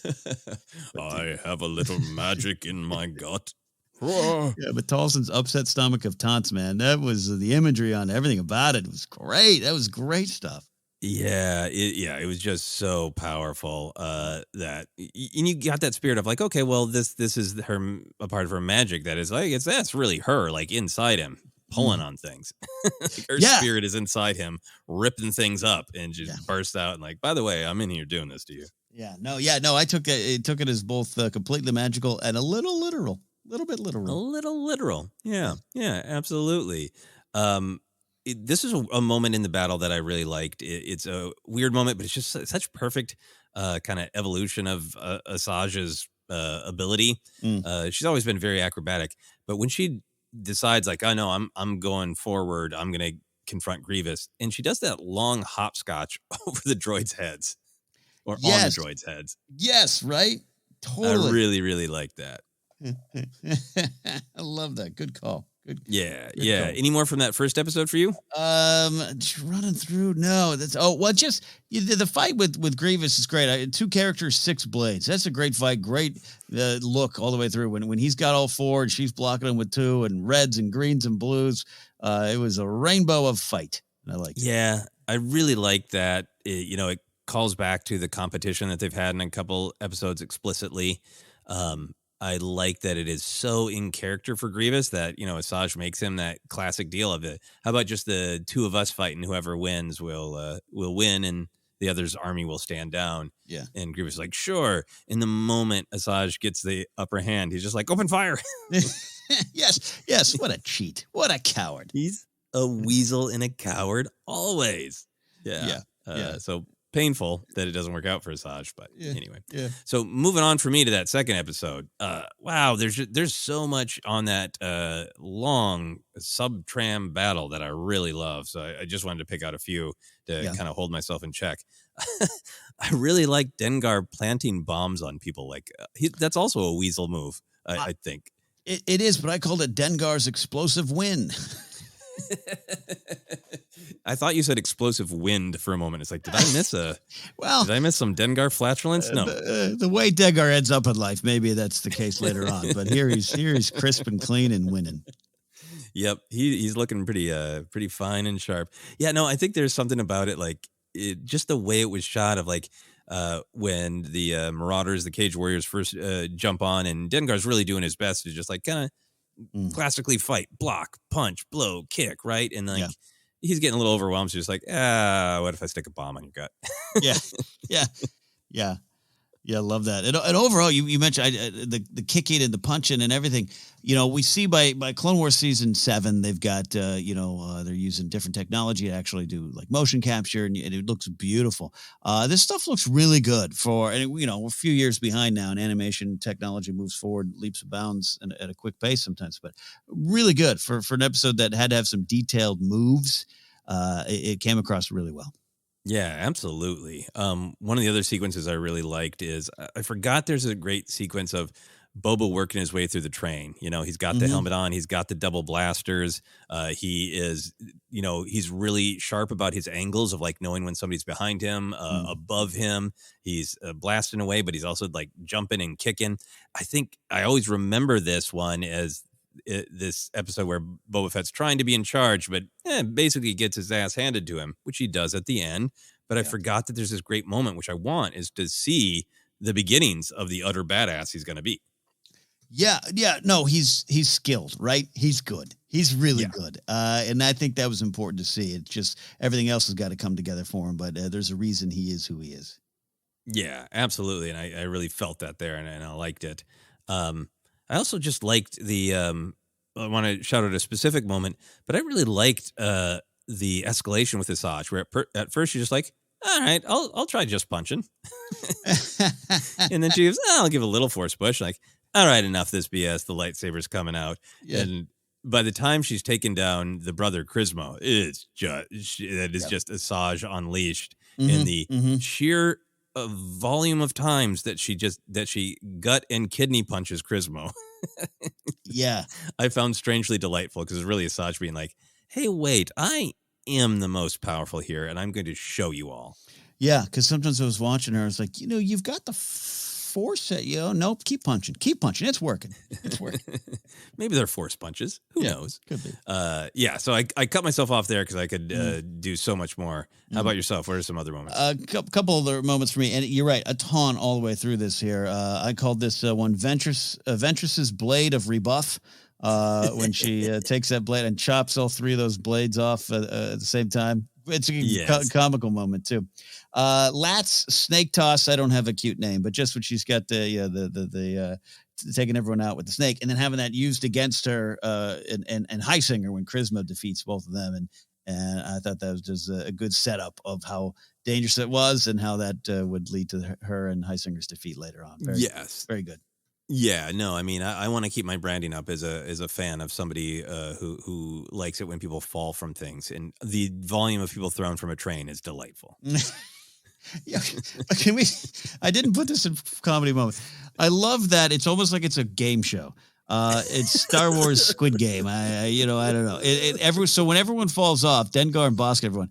I have a little magic in my gut. Yeah, but Towson's Upset Stomach of Taunts, man. That was the imagery on everything about it was great. That was great stuff. Yeah, it was just so powerful that and you got that spirit of like, okay, well, this is a part of her magic that is like that's really her, like inside him, pulling on things. Like her spirit is inside him, ripping things up, and just bursts out and like, by the way, I'm in here doing this to you. Yeah, no. I took it as both completely magical and a little literal, a little bit literal, a little literal. Yeah, absolutely. This is a moment in the battle that I really liked. It's a weird moment, but it's just such perfect kind of evolution of Asajj's ability. She's always been very acrobatic, but when she decides like, I know I'm going forward, I'm going to confront Grievous, and she does that long hopscotch over the droids' heads or on the droids' heads. Yes, right. Totally. I really, really like that. I love that. Good call. Good. Yeah. Any more from that first episode for you? Running through. No, just the fight with Grievous is great. 2 characters, 6 blades. That's a great fight. Great look all the way through. When he's got all 4 and she's blocking him with 2 and reds and greens and blues. It was a rainbow of fight. I like it. Yeah, I really like that. It calls back to the competition that they've had in a couple episodes explicitly. I like that it is so in character for Grievous that, Asajj makes him that classic deal of it. How about just the two of us fighting? Whoever wins will win, and the other's army will stand down. Yeah. And Grievous is like, sure. In the moment Asajj gets the upper hand, he's just like, open fire. Yes. What a cheat. What a coward. He's a weasel and a coward always. Yeah. So painful that it doesn't work out for Asajj, but anyway. Yeah. So moving on for me to that second episode. Wow, there's so much on that long sub-tram battle that I really love. So I just wanted to pick out a few to kind of hold myself in check. I really like Dengar planting bombs on people. Like that's also a weasel move, I think. It is, but I called it Dengar's explosive win. I thought you said explosive wind for a moment. It's like, did I miss did I miss some Dengar flatulence? No. The way Dengar ends up in life, maybe that's the case later on. But here he's crisp and clean and winning. Yep, he's looking pretty fine and sharp. Yeah, no, I think there's something about it, like just the way it was shot of like when the Marauders, the Cage Warriors first jump on, and Dengar's really doing his best to just like kind of classically fight, block, punch, blow, kick, right? And like he's getting a little overwhelmed. So just like, what if I stick a bomb on your gut? Yeah, love that. And overall, you mentioned the kicking and the punching and everything. We see by Clone Wars season 7, they've got they're using different technology to actually do like motion capture, and it looks beautiful. This stuff looks really good we're a few years behind now, and animation technology moves forward leaps and bounds at a quick pace sometimes, but really good for an episode that had to have some detailed moves. It came across really well. Yeah, absolutely. One of the other sequences I really liked is I forgot there's a great sequence of Boba working his way through the train. He's got the helmet on, he's got the double blasters. He is, he's really sharp about his angles of like knowing when somebody's behind him, above him. He's blasting away, but he's also like jumping and kicking. I think I always remember this one as this episode where Boba Fett's trying to be in charge, but basically gets his ass handed to him, which he does at the end. But I forgot that there's this great moment, which I want is to see the beginnings of the utter badass he's going to be. Yeah. No, he's skilled, right? He's good. He's really good. And I think that was important to see. It's just everything else has got to come together for him. But there's a reason he is who he is. Yeah, absolutely. And I really felt that there, and I liked it. I also just liked I want to shout out a specific moment, but I really liked the escalation with Asajj, where at first you're just like, all right, I'll try just punching. And then she goes, I'll give a little force push. Like, all right, enough this BS. The lightsaber's coming out. Yeah. And by the time she's taken down the brother Crismo, it's just Asajj unleashed in the sheer volume of times that she gut and kidney punches Crismo. Yeah, I found strangely delightful because it's really Asajj being like, hey, wait, I am the most powerful here, and I'm going to show you all. Yeah, because sometimes I was watching her, I was like, you've got the force at nope, keep punching, it's working. Maybe they're force punches, who knows. Could be. So I cut myself off there because I could do so much more. How about yourself? What are some other moments? A couple other moments for me, and you're right, a ton all the way through this here. I called this one Ventress's blade of rebuff. When she takes that blade and chops all three of those blades off at the same time. It's a comical moment too. Lat's snake toss. I don't have a cute name, but just when she's got the taking everyone out with the snake, and then having that used against her and Heisinger when Crismo defeats both of them, and I thought that was just a good setup of how dangerous it was and how that would lead to her and Heisinger's defeat later on. Very good. Yeah, no, I mean, I want to keep my branding up as a fan of somebody who likes it when people fall from things, and the volume of people thrown from a train is delightful. Yeah, I didn't put this in comedy moment. I love that it's almost like it's a game show. It's Star Wars Squid Game. I don't know. So when everyone falls off, Dengar and Bosk, everyone,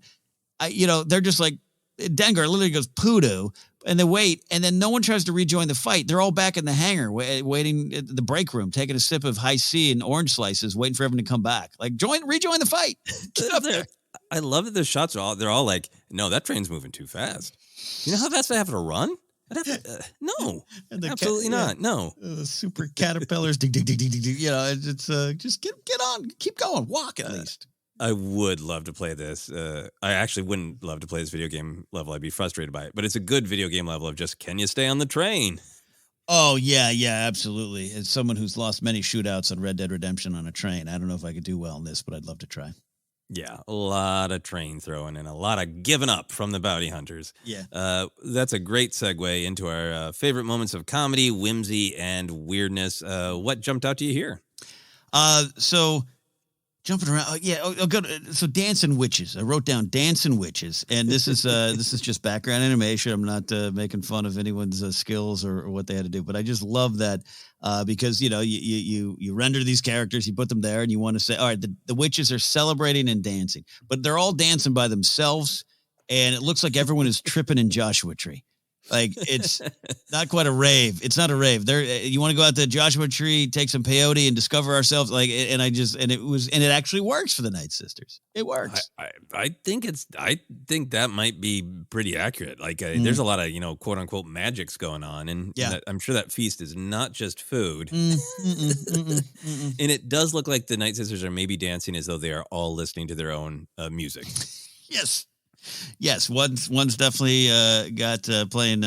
they're just like, Dengar literally goes poodoo, and they wait, and then no one tries to rejoin the fight. They're all back in the hangar, waiting at the break room, taking a sip of high C and orange slices, waiting for everyone to come back. Like, rejoin the fight. Get up there. I love that the shots they're all like, no, that train's moving too fast. You know how fast I have to run? I'd have to, no, absolutely not. No. Super caterpillars, dig, dig, dig, dig, dig, dig. You know, it's just get on, keep going, walk at least. I would love to play this. I actually wouldn't love to play this video game level. I'd be frustrated by it. But it's a good video game level of just, can you stay on the train? Oh, yeah, absolutely. As someone who's lost many shootouts on Red Dead Redemption on a train, I don't know if I could do well in this, but I'd love to try. Yeah, a lot of train throwing and a lot of giving up from the bounty hunters. Yeah. That's a great segue into our favorite moments of comedy, whimsy, and weirdness. What jumped out to you here? So jumping around. So dancing witches. I wrote down dancing witches, and this is just background animation. I'm not making fun of anyone's skills or what they had to do, but I just love that because you render these characters, you put them there, and you want to say, all right, the witches are celebrating and dancing, but they're all dancing by themselves, and it looks like everyone is tripping in Joshua Tree. Like, it's not quite a rave. It's not a rave. You want to go out to Joshua Tree, take some peyote, and discover ourselves. Like, and it actually works for the Night Sisters. It works. I think that might be pretty accurate. Like, there's a lot of quote unquote magics going on, and I'm sure that feast is not just food. And it does look like the Night Sisters are maybe dancing as though they are all listening to their own music. Yes, one's definitely got playing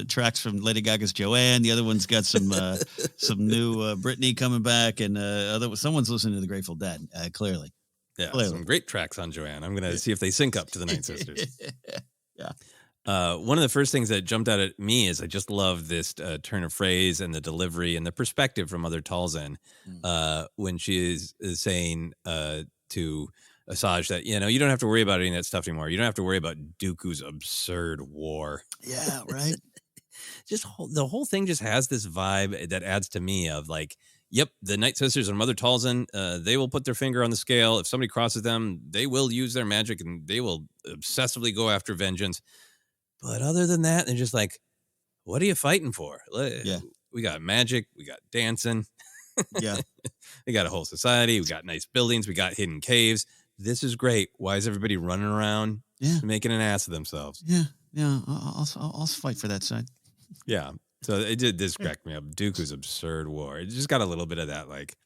tracks from Lady Gaga's Joanne. The other one's got some new Britney coming back, and someone's listening to the Grateful Dead. Clearly, some great tracks on Joanne. I'm gonna see if they sync up to the Night Sisters. One of the first things that jumped out at me is I just love this turn of phrase and the delivery and the perspective from Mother Talzin when she is saying to Asajj that, you don't have to worry about any of that stuff anymore. You don't have to worry about Dooku's absurd war. Yeah, right. Just the whole thing just has this vibe that adds to me of like, yep, the Night Sisters and Mother Talzin, they will put their finger on the scale. If somebody crosses them, they will use their magic and they will obsessively go after vengeance. But other than that, they're just like, what are you fighting for? Yeah. We got magic. We got dancing. Yeah. We got a whole society. We got nice buildings. We got hidden caves. This is great. Why is everybody running around making an ass of themselves? Yeah. I'll fight for that side. Yeah. So this cracked me up. Dooku's absurd war. It just got a little bit of that, like,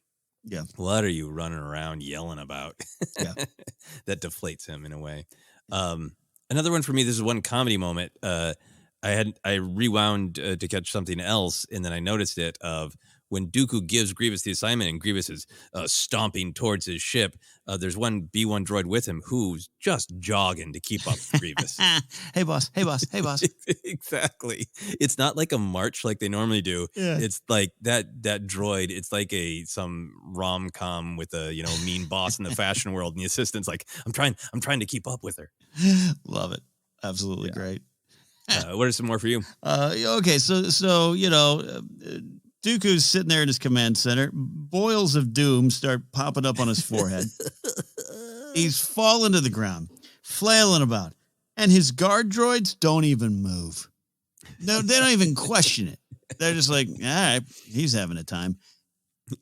what are you running around yelling about? That deflates him in a way. Another one for me, this is one comedy moment. I rewound to catch something else, and then I noticed it of when Dooku gives Grievous the assignment and Grievous is stomping towards his ship. There's one B1 droid with him who's just jogging to keep up with Grievous. Hey, boss. Exactly. It's not like a march like they normally do. Yeah. It's like that droid. It's like some rom-com with a mean boss in the fashion world, and the assistant's like, I'm trying to keep up with her. Love it. Absolutely great. What are some more for you? Okay, so Dooku's sitting there in his command center. Boils of doom start popping up on his forehead. He's falling to the ground, flailing about, and his guard droids don't even move. No, they don't even question it. They're just like, all right, he's having a time.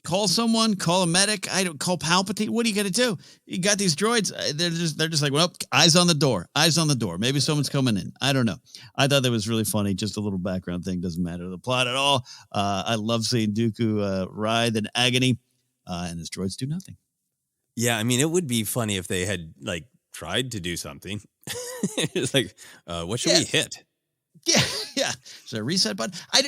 Call someone, call a medic. Call Palpatine. What are you gonna do? You got these droids. They're just like, well, eyes on the door. Maybe someone's coming in. I don't know. I thought that was really funny. Just a little background thing. Doesn't matter to the plot at all. I love seeing Dooku writhe in agony, and his droids do nothing. Yeah, I mean, it would be funny if they had like tried to do something. It's like, what should we hit? Yeah. Is there a reset button? I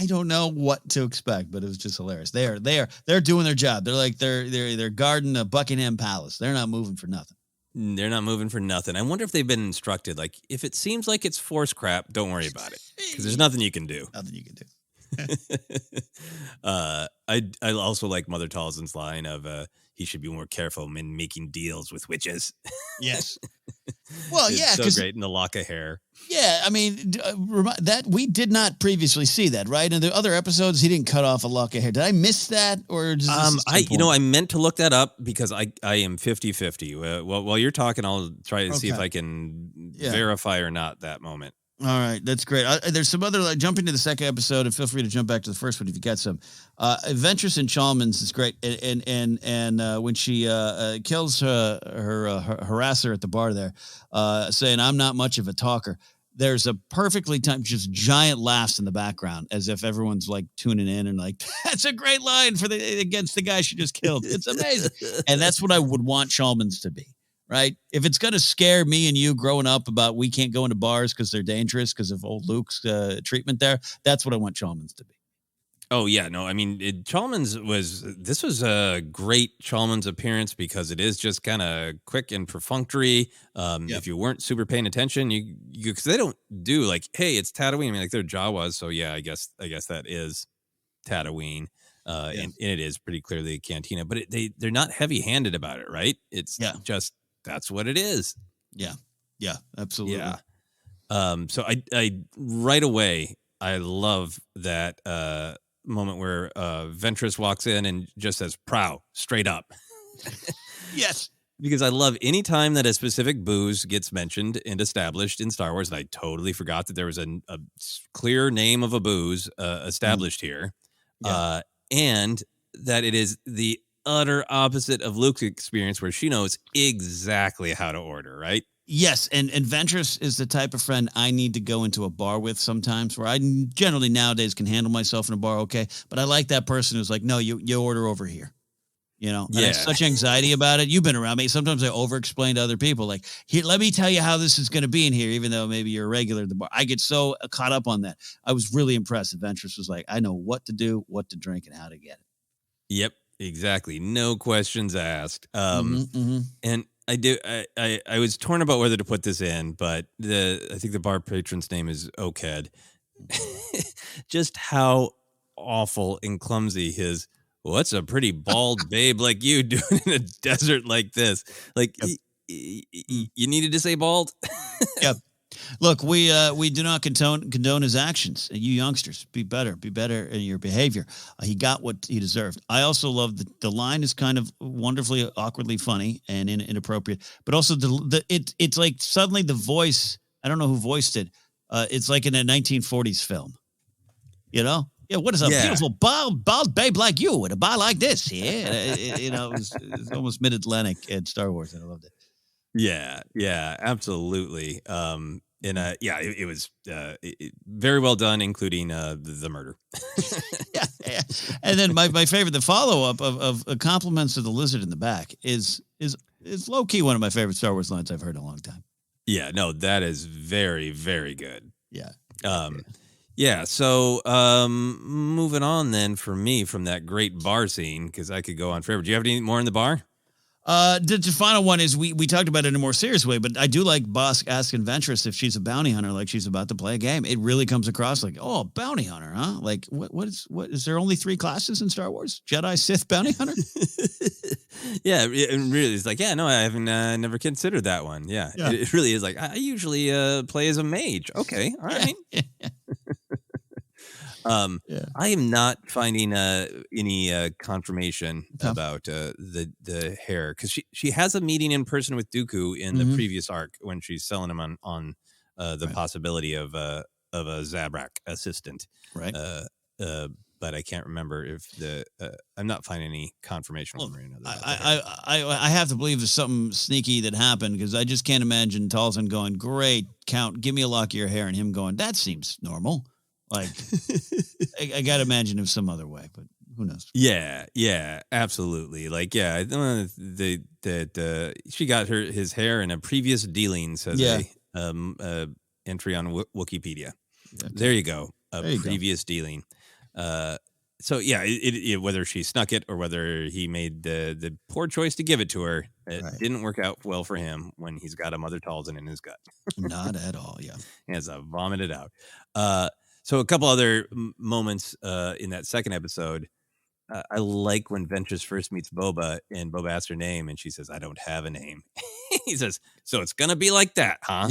don't know what to expect, but it was just hilarious. They're doing their job. They're like they're guarding the Buckingham Palace. They're not moving for nothing. They're not moving for nothing. I wonder if they've been instructed. Like, if it seems like it's force crap, don't worry about it because there's nothing you can do. I also like Mother Talzin's line of he should be more careful in making deals with witches. Yes. Well, it's so great in the lock of hair. Yeah, I mean that we did not previously see that, right? In the other episodes, he didn't cut off a lock of hair. Did I miss that, or I meant to look that up because I am 50-50. While you're talking, I'll try to see if I can verify or not that moment. All right, that's great. There's some other jumping to the second episode, and feel free to jump back to the first one if you got some. Ventress and Chalmers is great, and when she kills her harasser at the bar there, saying I'm not much of a talker. There's a perfectly timed, just giant laughs in the background, as if everyone's like tuning in and like that's a great line for against the guy she just killed. It's amazing, and that's what I would want Chalmers to be. Right? If it's going to scare me and you growing up about we can't go into bars because they're dangerous because of old Luke's treatment there, that's what I want Chalmers to be. Oh, yeah. No, I mean, Chalmers was a great Chalmers appearance because it is just kind of quick and perfunctory. If you weren't super paying attention, you because they don't do like, hey, it's Tatooine. I mean, like their Jawas. So, yeah, I guess that is Tatooine. And it is pretty clearly a cantina, but they're not heavy handed about it, right? It's just. That's what it is. Yeah, absolutely. Yeah. So I right away I love that moment where Ventress walks in and just says "prow" straight up. Yes, because I love any time that a specific booze gets mentioned and established in Star Wars. And I totally forgot that there was a clear name of a booze established here, and that it is the utter opposite of Luke's experience where she knows exactly how to order, right? Yes, and Ventress is the type of friend I need to go into a bar with sometimes, where I generally nowadays can handle myself in a bar okay, but I like that person who's like, no, you order over here. You know, and I have such anxiety about it. You've been around me. Sometimes I over-explain to other people, like, here, let me tell you how this is going to be in here, even though maybe you're a regular at the bar. I get so caught up on that. I was really impressed. Ventress was like, I know what to do, what to drink, and how to get it. Yep. Exactly. No questions asked. And I was torn about whether to put this in, but I think the bar patron's name is Oakhead. Just how awful and clumsy his, what's a pretty bald babe like you doing in a desert like this? Like, you needed to say bald? Yep. Look, we do not condone his actions. You youngsters, be better in your behavior. He got what he deserved. I also love the line is kind of wonderfully, awkwardly funny and inappropriate, but also it's like suddenly the voice. I don't know who voiced it. It's like in a 1940s film. You know? Yeah. What is a beautiful bald babe like you with a bar like this? Yeah. It was almost mid-Atlantic at Star Wars, and I loved it. Yeah, absolutely. It was very well done, including the murder. yeah. And then my favorite, the follow-up of compliments to the lizard in the back is low-key one of my favorite Star Wars lines I've heard in a long time. Yeah, no, that is very, very good. Yeah. So moving on then for me from that great bar scene, because I could go on forever. Do you have any more in the bar? The final one is we talked about it in a more serious way, but I do like Bosk asking Ventress if she's a bounty hunter, like she's about to play a game. It really comes across like, oh, bounty hunter, huh? Like what is there only 3 classes in Star Wars? Jedi, Sith, bounty hunter? Yeah, and really, it's like, yeah, no, I haven't never considered that one. Yeah. It really is like, I usually play as a mage. Okay, all right. I am not finding any confirmation about the hair, because she has a meeting in person with Dooku in the previous arc when she's selling him on the possibility of a Zabrak assistant, right? But I can't remember if I'm not finding any confirmation one way or another. I have to believe there's something sneaky that happened, because I just can't imagine Towson going, great, Count, give me a lock of your hair, and him going, that seems normal. Like, I got to imagine it some other way, but who knows? Yeah, absolutely. Like, yeah, she got his hair in a previous dealing, says a entry on Wikipedia. Yeah, there you go. Previous dealing. So yeah, it whether she snuck it or whether he made the poor choice to give it to her, it didn't work out well for him when he's got a Mother Talzin in his gut. Not at all. Yeah, he has vomited out. So a couple other moments in that second episode. I like when Ventress first meets Boba, and Boba asks her name, and she says, "I don't have a name." He says, "So it's gonna be like that, huh?"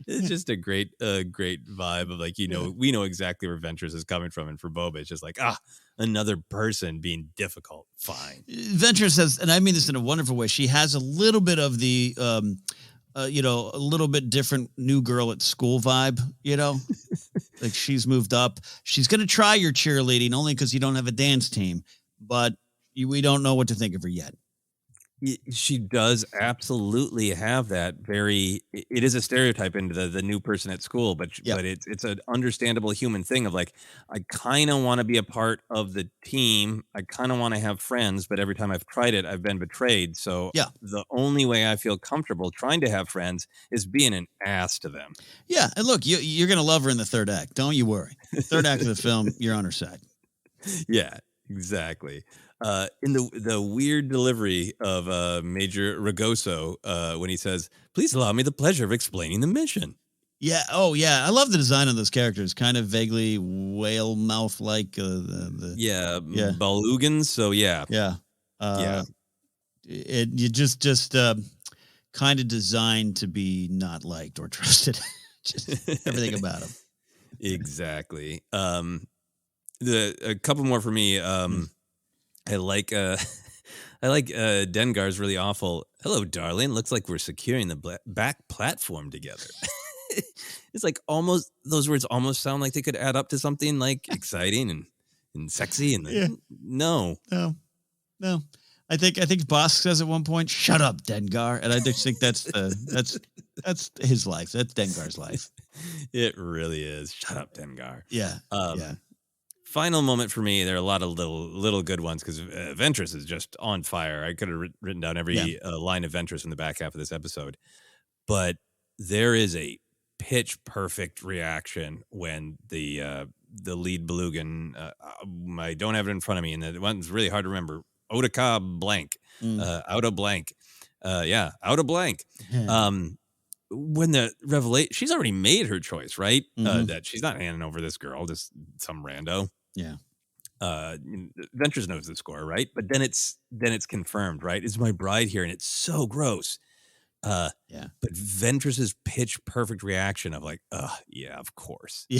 It's just a great vibe of like, we know exactly where Ventress is coming from, and for Boba, it's just like, another person being difficult. Fine. Ventress says, and I mean this in a wonderful way, she has a little bit of the a little bit different new girl at school vibe, like she's moved up. She's going to try your cheerleading only because you don't have a dance team, but we don't know what to think of her yet. She does absolutely have that it is a stereotype into the new person at school, but it's an understandable human thing of like, I kind of want to be a part of the team. I kind of want to have friends, but every time I've tried it, I've been betrayed. So the only way I feel comfortable trying to have friends is being an ass to them. Yeah. And look, you're going to love her in the third act. Don't you worry. Third act of the film, you're on her side. Yeah, exactly. In the weird delivery of Major Ragoso when he says, "Please allow me the pleasure of explaining the mission." Yeah. Oh, yeah. I love the design of those characters. Kind of vaguely whale mouth like. Balugans. So yeah. You just kind of designed to be not liked or trusted. Just everything about them. Exactly. A couple more for me. I like Dengar's really awful. "Hello, darling. Looks like we're securing the back platform together." It's like almost those words almost sound like they could add up to something like exciting and sexy. And no. I think Bosk says at one point, "Shut up, Dengar," and I just think that's his life. That's Dengar's life. It really is. Shut up, Dengar. Yeah. Final moment for me. There are a lot of little good ones because Ventress is just on fire. I could have written down every line of Ventress in the back half of this episode, but there is a pitch perfect reaction when the lead Belugan. I don't have it in front of me, and the one's really hard to remember. Otaka blank, out of blank, out of blank. When the revelation, she's already made her choice, right? That she's not handing over this girl, just some rando. Yeah. Ventress knows the score, right? But then it's confirmed, right? Is my bride here? And it's so gross. But Ventress's pitch perfect reaction of like, yeah, of course. Yeah.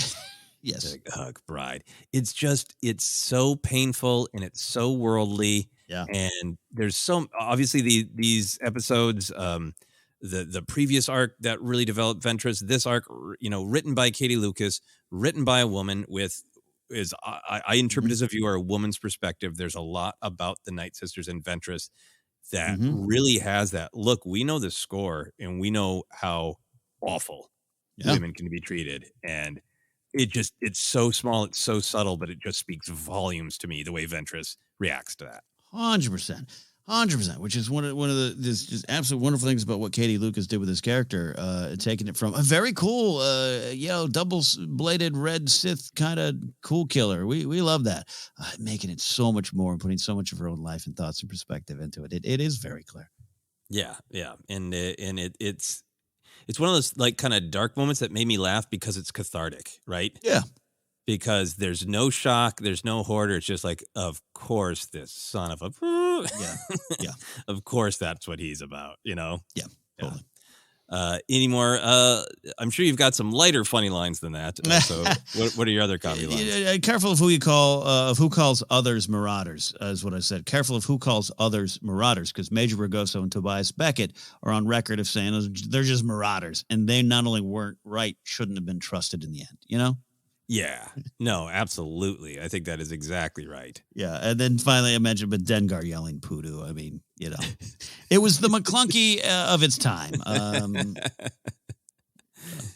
Yes. Like, bride. It's so painful and it's so worldly. Yeah. And there's obviously these episodes, the previous arc that really developed Ventress, this arc, written by Katie Lucas, written by a woman I interpret as a viewer, a woman's perspective. There's a lot about the Night Sisters and Ventress that really has that. Look, we know the score and we know how awful women can be treated. And it's so small, it's so subtle, but it just speaks volumes to me, the way Ventress reacts to that. 100%. 100%, which is one of the just absolute wonderful things about what Katie Lucas did with this character, taking it from a very cool, double-bladed red Sith kind of cool killer. We love that, making it so much more and putting so much of her own life and thoughts and perspective into it. It is very clear. Yeah, and it's one of those like kind of dark moments that made me laugh because it's cathartic, right? Yeah. Because there's no shock, there's no horror. It's just like, of course, this son of a of course, that's what he's about, Yeah, totally. Any more? I'm sure you've got some lighter, funny lines than that. So, what are your other comedy lines? Careful of who who calls others marauders, is what I said. Careful of who calls others marauders, because Major Ragoso and Tobias Beckett are on record of saying they're just marauders, and they not only weren't right, shouldn't have been trusted in the end. Yeah, no, absolutely. I think that is exactly right. Yeah, and then finally I mentioned, but Dengar yelling "Poodoo." I mean, it was the McClunky of its time.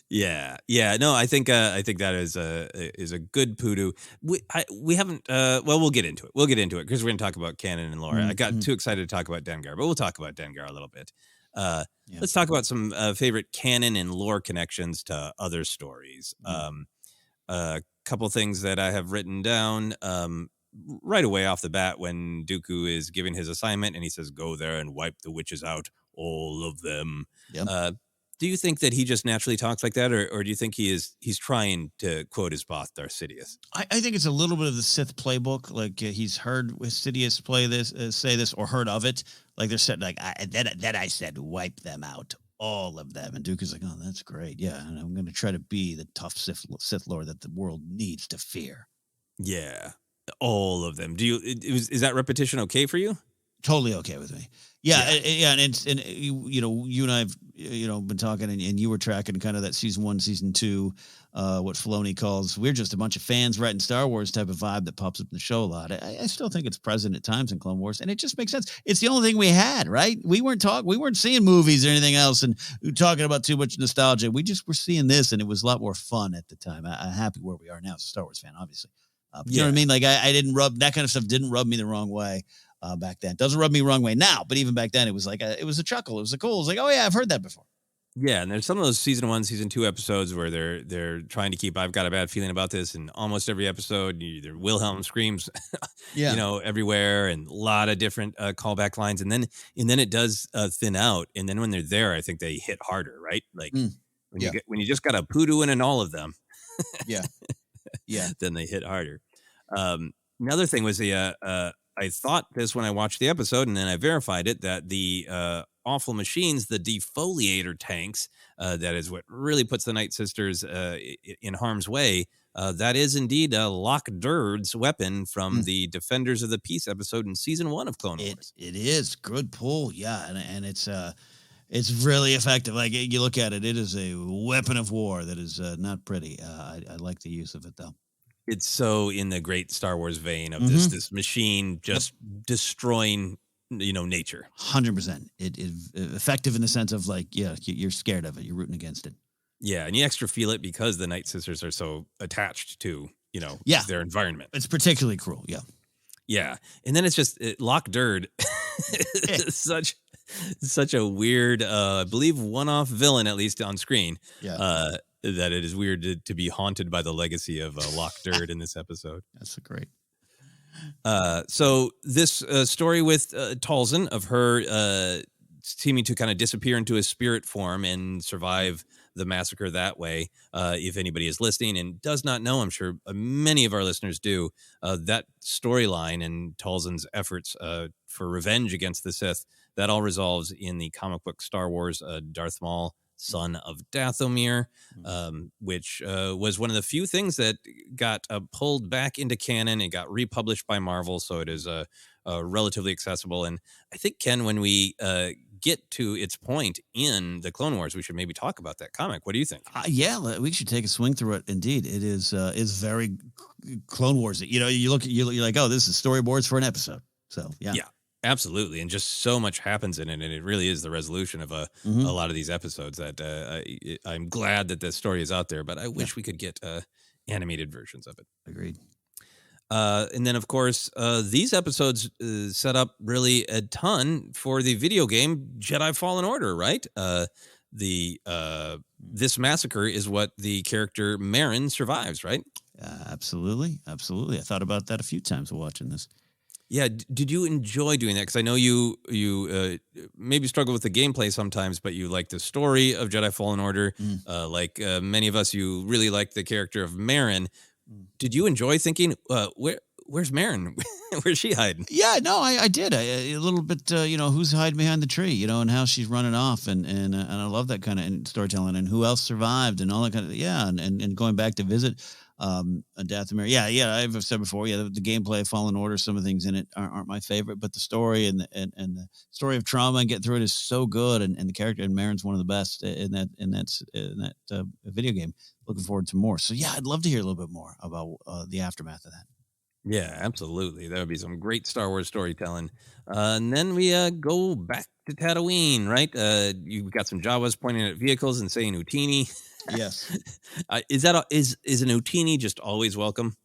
Yeah. No, I think that is a good Poodoo. We haven't. We'll get into it. We'll get into it because we're going to talk about Canon and lore. I got too excited to talk about Dengar, but we'll talk about Dengar a little bit. Let's talk about some favorite Canon and lore connections to other stories. A couple things that I have written down right away off the bat when Dooku is giving his assignment and he says, "Go there and wipe the witches out, all of them." Yep. Do you think that he just naturally talks like that, or do you think he's trying to quote his boss, Darth Sidious? I think it's a little bit of the Sith playbook. Like he's heard Sidious say this, or heard of it. Like they're said, like that I said, wipe them out. All of them. And Duke is like, "Oh, that's great. Yeah. And I'm going to try to be the tough Sith Lord that the world needs to fear." Yeah. All of them. Is that repetition okay for you? Totally okay with me. Yeah. And you and I've, been talking and you were tracking kind of that season 1, season 2, what Filoni calls, we're just a bunch of fans writing Star Wars type of vibe that pops up in the show a lot. I still think it's present at times in Clone Wars, and it just makes sense. It's the only thing we had, right? We weren't seeing movies or anything else and talking about too much nostalgia. We just were seeing this, and it was a lot more fun at the time. I'm happy where we are now as a Star Wars fan, obviously. You know what I mean? Like I didn't rub that kind of stuff didn't rub me the wrong way back then. Doesn't rub me the wrong way now, but even back then it was like it was a chuckle. It was a cool. It was like, oh yeah, I've heard that before. Yeah, and there's some of those season 1, season 2 episodes where they're trying to keep. I've got a bad feeling about this, and almost every episode, either Wilhelm screams, everywhere, and a lot of different callback lines, and then it does thin out, and then when they're there, I think they hit harder, right? Like when you just got a Poodoo in all of them, then they hit harder. Another thing was I thought this when I watched the episode, and then I verified it, that the awful machines, the defoliator tanks, that is what really puts the Night Sisters in harm's way. That is indeed Lock Durd's weapon from the Defenders of the Peace episode in season 1 of Clone Wars. It is. Good pull. Yeah. And it's really effective. Like you look at it, it is a weapon of war that is not pretty. I like the use of it, though. It's so in the great Star Wars vein of this machine just destroying, nature. 100%. It is effective in the sense of like, you're scared of it. You're rooting against it. Yeah, and you extra feel it because the Night Sisters are so attached to, their environment. It's particularly cruel. Yeah. Yeah, and then it's just Lock Durd, such a weird, I believe, one-off villain, at least on screen. Yeah. That it is weird to be haunted by the legacy of Lock Durd in this episode. That's great. So this story with Towson, of her seeming to kind of disappear into a spirit form and survive the massacre that way. If anybody is listening and does not know, I'm sure many of our listeners do, that storyline and Towson's efforts for revenge against the Sith, that all resolves in the comic book Star Wars Darth Maul, son of Dathomir, which was one of the few things that got pulled back into canon. It got republished by Marvel, so it is relatively accessible. And I think, Ken, when we get to its point in the Clone Wars, we should maybe talk about that comic. What do you think? We should take a swing through it. Indeed, it is very Clone Wars. You look, you're like, oh, this is storyboards for an episode. So yeah. Absolutely, and just so much happens in it, and it really is the resolution of a lot of these episodes that I'm glad that the story is out there, but I wish we could get animated versions of it. Agreed. And then, of course, these episodes set up really a ton for the video game Jedi Fallen Order, right? This massacre is what the character Merrin survives, right? Absolutely. I thought about that a few times while watching this. Yeah, did you enjoy doing that? Because I know you maybe struggle with the gameplay sometimes, but you like the story of Jedi Fallen Order. Like many of us, you really like the character of Merrin. Did you enjoy thinking, where's Merrin? Where's she hiding? Yeah, no, I did. A little bit, who's hiding behind the tree, and how she's running off. And I love that kind of storytelling and who else survived and all that kind of, and going back to visit Dathomir. Yeah, I've said before, the gameplay of Fallen Order, some of the things in it aren't my favorite, but the story and the story of trauma and getting through it is so good, and the character and Merrin's one of the best in that video game. Looking forward to more. So yeah, I'd love to hear a little bit more about the aftermath of that. Yeah, absolutely. That would be some great Star Wars storytelling. And then we go back to Tatooine, right? You've got some Jawas pointing at vehicles and saying Utini. Yes. Is an Utini just always welcome?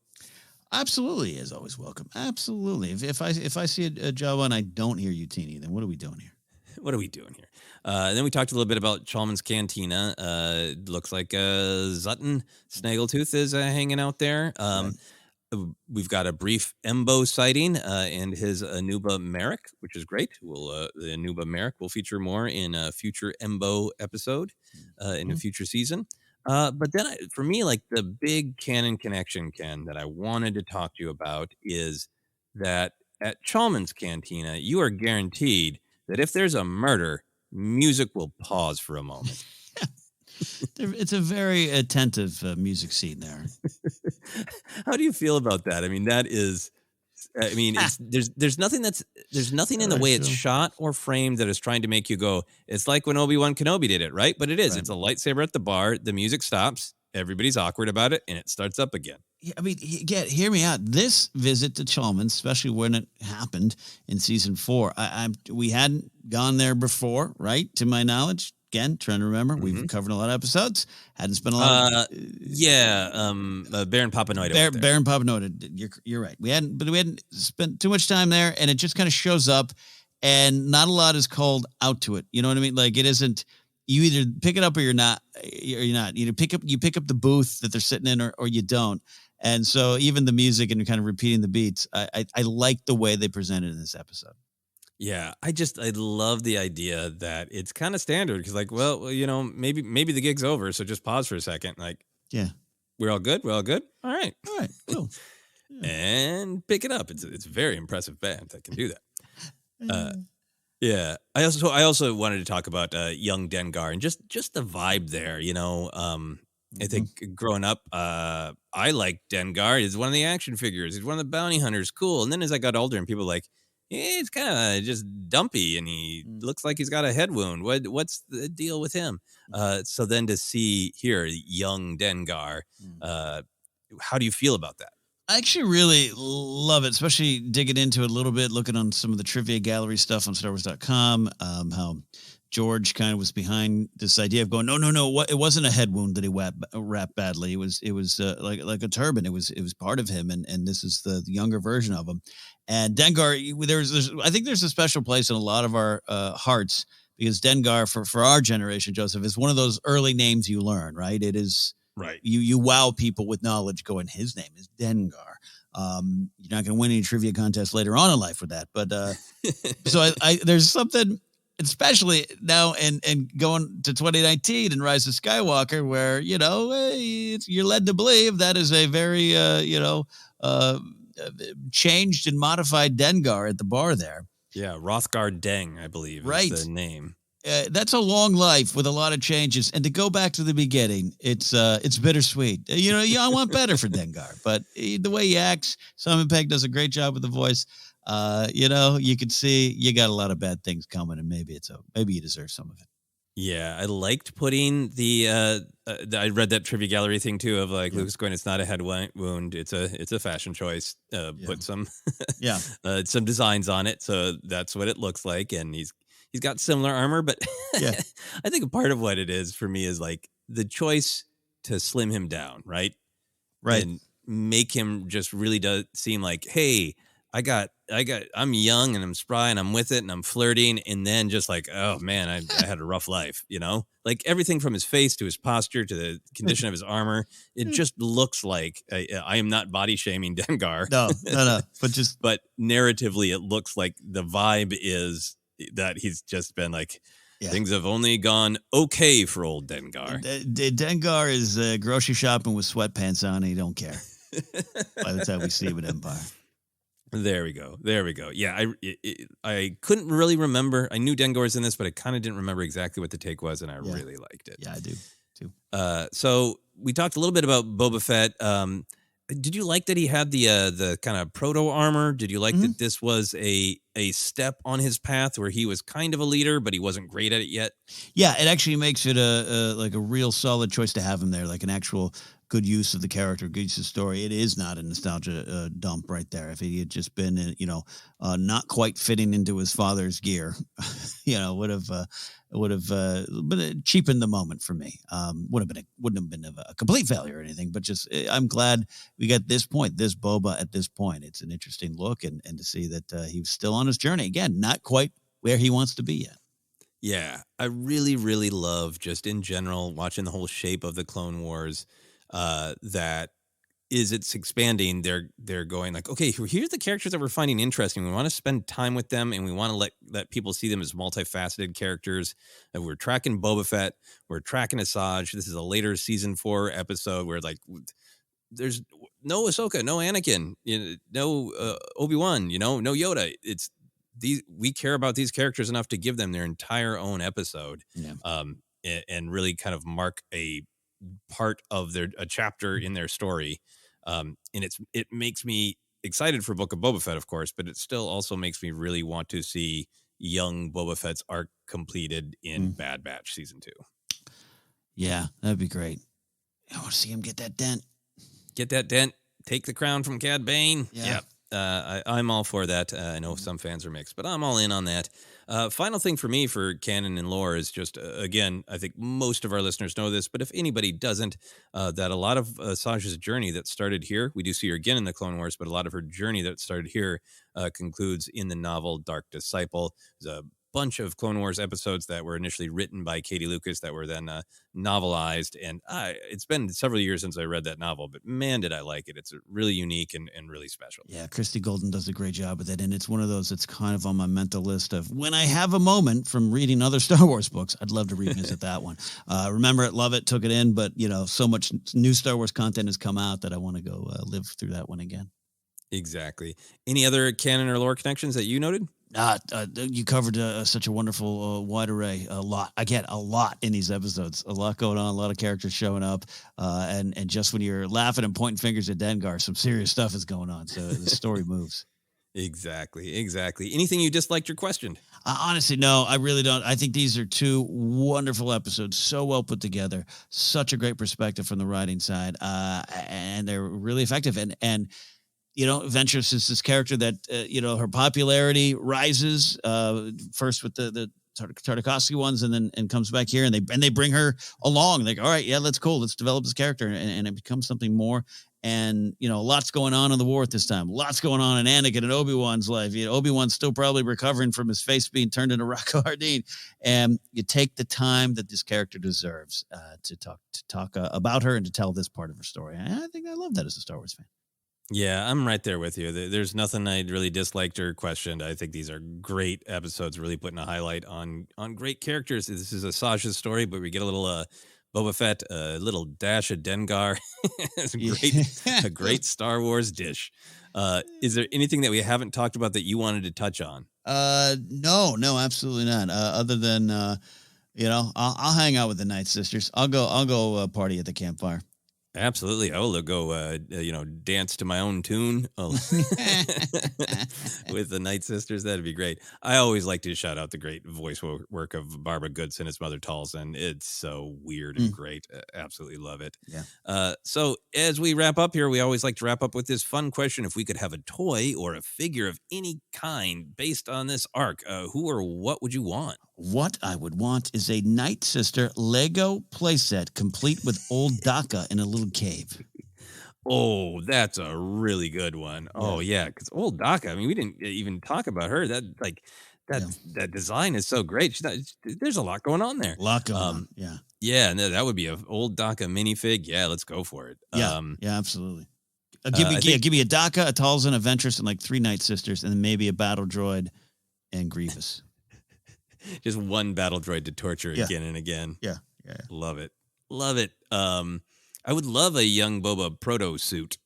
Absolutely, is always welcome. Absolutely. If I see a Jawa and I don't hear Utini, then what are we doing here? What are we doing here? Then we talked a little bit about Chalmun's Cantina. Looks like Zutton Snaggletooth is hanging out there. Right. We've got a brief Embo sighting and his Anuba Merrick, which is great. The Anuba Merrick will feature more in a future Embo episode in a future season. But then for me, like the big canon connection, Ken, that I wanted to talk to you about is that at Chalmun's Cantina, you are guaranteed that if there's a murder, music will pause for a moment. It's a very attentive music scene there. How do you feel about that? I mean, that is I mean, there's nothing in the way it's shot or framed that is trying to make you go, it's like when Obi-Wan Kenobi did it, right? But it is. Right. It's a lightsaber at the bar. The music stops. Everybody's awkward about it, and it starts up again. Yeah, I mean, hear me out. This visit to Chalmers, especially when it happened in season 4, we hadn't gone there before, right? To my knowledge. Again, trying to remember, we've covered a lot of episodes. Hadn't spent a lot. Baron Papanoida. Baron Papanoida. You're right. We hadn't spent too much time there, and it just kind of shows up, and not a lot is called out to it. You know what I mean? Like, it isn't. You either pick it up or you're not. You pick up the booth that they're sitting in, or you don't. And so even the music and kind of repeating the beats, I like the way they presented in this episode. Yeah, I love the idea that it's kind of standard because, like, well, you know, maybe the gig's over, so just pause for a second. Like, yeah, we're all good. All right, cool. Yeah. And pick it up. It's a very impressive band that can do that. Yeah, I also wanted to talk about young Dengar and just the vibe there. You know, I think growing up, I liked Dengar. He's one of the action figures. He's one of the bounty hunters. Cool. And then as I got older, and people were like, it's kind of just dumpy, and he looks like he's got a head wound. What's the deal with him? So then to see here young Dengar, how do you feel about that? I actually really love it, especially digging into it a little bit, looking on some of the trivia gallery stuff on StarWars.com, how George kind of was behind this idea of going, no, it wasn't a head wound that he wrapped badly. It was like a turban. It was part of him, and this is the younger version of him. And Dengar, I think there's a special place in a lot of our hearts because Dengar, for our generation, Joseph, is one of those early names you learn, right? It is. Right. You wow people with knowledge going, his name is Dengar. You're not going to win any trivia contest later on in life with that. But so I there's something, especially now and going to 2019 and Rise of Skywalker, where, you know, you're led to believe that is a very, changed and modified Dengar at the bar there. Yeah, Rothgar Deng, I believe, is the name. That's a long life with a lot of changes, and to go back to the beginning, it's bittersweet. You know, I want better for Dengar, but the way he acts, Simon Pegg does a great job with the voice. You know, you can see you got a lot of bad things coming, and maybe you deserve some of it. Yeah, I liked putting the I read that trivia gallery thing too of like Lucas going, it's not a head wound, it's a fashion choice. Put some some designs on it, so that's what it looks like, and he's got similar armor, but I think a part of what it is for me is like the choice to slim him down, right? Right. And make him just really does seem like, hey, I'm young and I'm spry and I'm with it and I'm flirting. And then just like, oh man, I had a rough life, you know, like everything from his face to his posture to the condition of his armor. It just looks like I am not body shaming Dengar. No, but narratively, it looks like the vibe is that he's just been like, things have only gone okay for old Dengar. Dengar is grocery shopping with sweatpants on, and he don't care. By the time we see him at Empire. There we go. Yeah, I couldn't really remember. I knew Dengar's in this, but I kind of didn't remember exactly what the take was, and I really liked it. Yeah, I do too. So we talked a little bit about Boba Fett. Did you like that he had the kind of proto armor? Did you like that this was a step on his path where he was kind of a leader, but he wasn't great at it yet? Yeah, it actually makes it a real solid choice to have him there, like an actual good use of the character, good use of the story. It is not a nostalgia dump right there. If he had just been, not quite fitting into his father's gear, would have cheapened the moment for me. Wouldn't have been a complete failure or anything, but just I'm glad we got this Boba at this point. It's an interesting look, and to see that he was still on his journey again, not quite where he wants to be yet. Yeah, I really, really love just in general watching the whole shape of the Clone Wars. That is, it's expanding. They're going like, okay, here's the characters that we're finding interesting. We want to spend time with them, and we want to let people see them as multifaceted characters. And we're tracking Boba Fett, we're tracking Asajj. This is a later season 4 episode where like there's no Ahsoka, no Anakin, no Obi-Wan, no Yoda. It's we care about these characters enough to give them their entire own episode, and really kind of mark a part of a chapter in their story. And it makes me excited for Book of Boba Fett, of course, but it still also makes me really want to see young Boba Fett's arc completed in Bad Batch Season 2. Yeah, that'd be great. I want to see him get that dent. Get that dent. Take the crown from Cad Bane. Yeah. I'm all for that. I know some fans are mixed, but I'm all in on that. Final thing for me for canon and lore is just, again, I think most of our listeners know this, but if anybody doesn't, that a lot of Asajj's journey that started here, we do see her again in the Clone Wars, but a lot of her journey that started here concludes in the novel Dark Disciple. There's a bunch of Clone Wars episodes that were initially written by Katie Lucas that were then novelized. And it's been several years since I read that novel, but man, did I like it. It's really unique and really special. Yeah, Christy Golden does a great job with it. And it's one of those that's kind of on my mental list of when I have a moment from reading other Star Wars books, I'd love to revisit that one. Remember it, love it, took it in, but so much new Star Wars content has come out that I want to go live through that one again. Exactly. Any other canon or lore connections that you noted? You covered such a wonderful wide array. A lot in these episodes. A lot going on. A lot of characters showing up. And just when you're laughing and pointing fingers at Dengar, some serious stuff is going on. So the story moves. Exactly. Anything you disliked or questioned? Honestly, no, I really don't. I think these are two wonderful episodes, so well put together, such a great perspective from the writing side, and they're really effective. And Ventress is this character that, her popularity rises first with the Tartakovsky ones and comes back here and they bring her along. Like, all right, yeah, let's develop this character and it becomes something more. And, lots going on in the war at this time. Lots going on in Anakin and Obi-Wan's life. Obi-Wan's still probably recovering from his face being turned into Rocco Hardeen. And you take the time that this character deserves to talk about her and to tell this part of her story. And I think I love that as a Star Wars fan. Yeah, I'm right there with you. There's nothing I really disliked or questioned. I think these are great episodes, really putting a highlight on great characters. This is Asajj's story, but we get a little Boba Fett, a little dash of Dengar. It's a great Star Wars dish. Is there anything that we haven't talked about that you wanted to touch on? No, absolutely not. Other than I'll hang out with the Night Sisters. I'll go party at the campfire. Absolutely. I will go, dance to my own tune with the Night Sisters. That'd be great. I always like to shout out the great voice work of Barbara Goodson as Mother Towson. It's so weird and great. Absolutely love it. Yeah. So as we wrap up here, we always like to wrap up with this fun question. If we could have a toy or a figure of any kind based on this arc, who or what would you want? What I would want is a Night Sister Lego playset complete with old Daka in a little cave. Oh, that's a really good one. Oh, yeah, because old Daka, I mean, we didn't even talk about her. That design is so great. There's a lot going on there. A lot going on, yeah. Yeah, no, that would be an old Daka minifig. Yeah, let's go for it. Yeah, absolutely. Give me a Daka, a Towson, a Ventress, and like 3 Night Sisters, and then maybe a battle droid and Grievous. Just one battle droid to torture again and again. Yeah. Love it. I would love a young Boba proto suit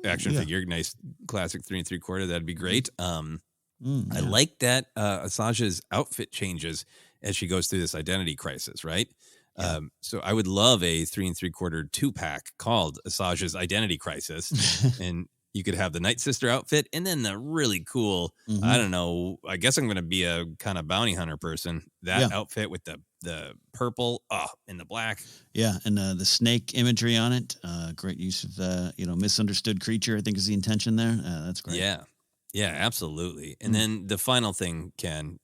action figure. Nice classic 3 3/4. That'd be great. I like that Asajj's outfit changes as she goes through this identity crisis, right? Yeah. So I would love a 3 3/4 2-pack called Asajj's Identity Crisis. And you could have the Night Sister outfit and then the really cool, I don't know, I guess I'm going to be a kind of bounty hunter person. That outfit with the purple and the black. Yeah, and the snake imagery on it. Great use of the, misunderstood creature, I think is the intention there. That's great. Yeah, absolutely. And then the final thing, Ken,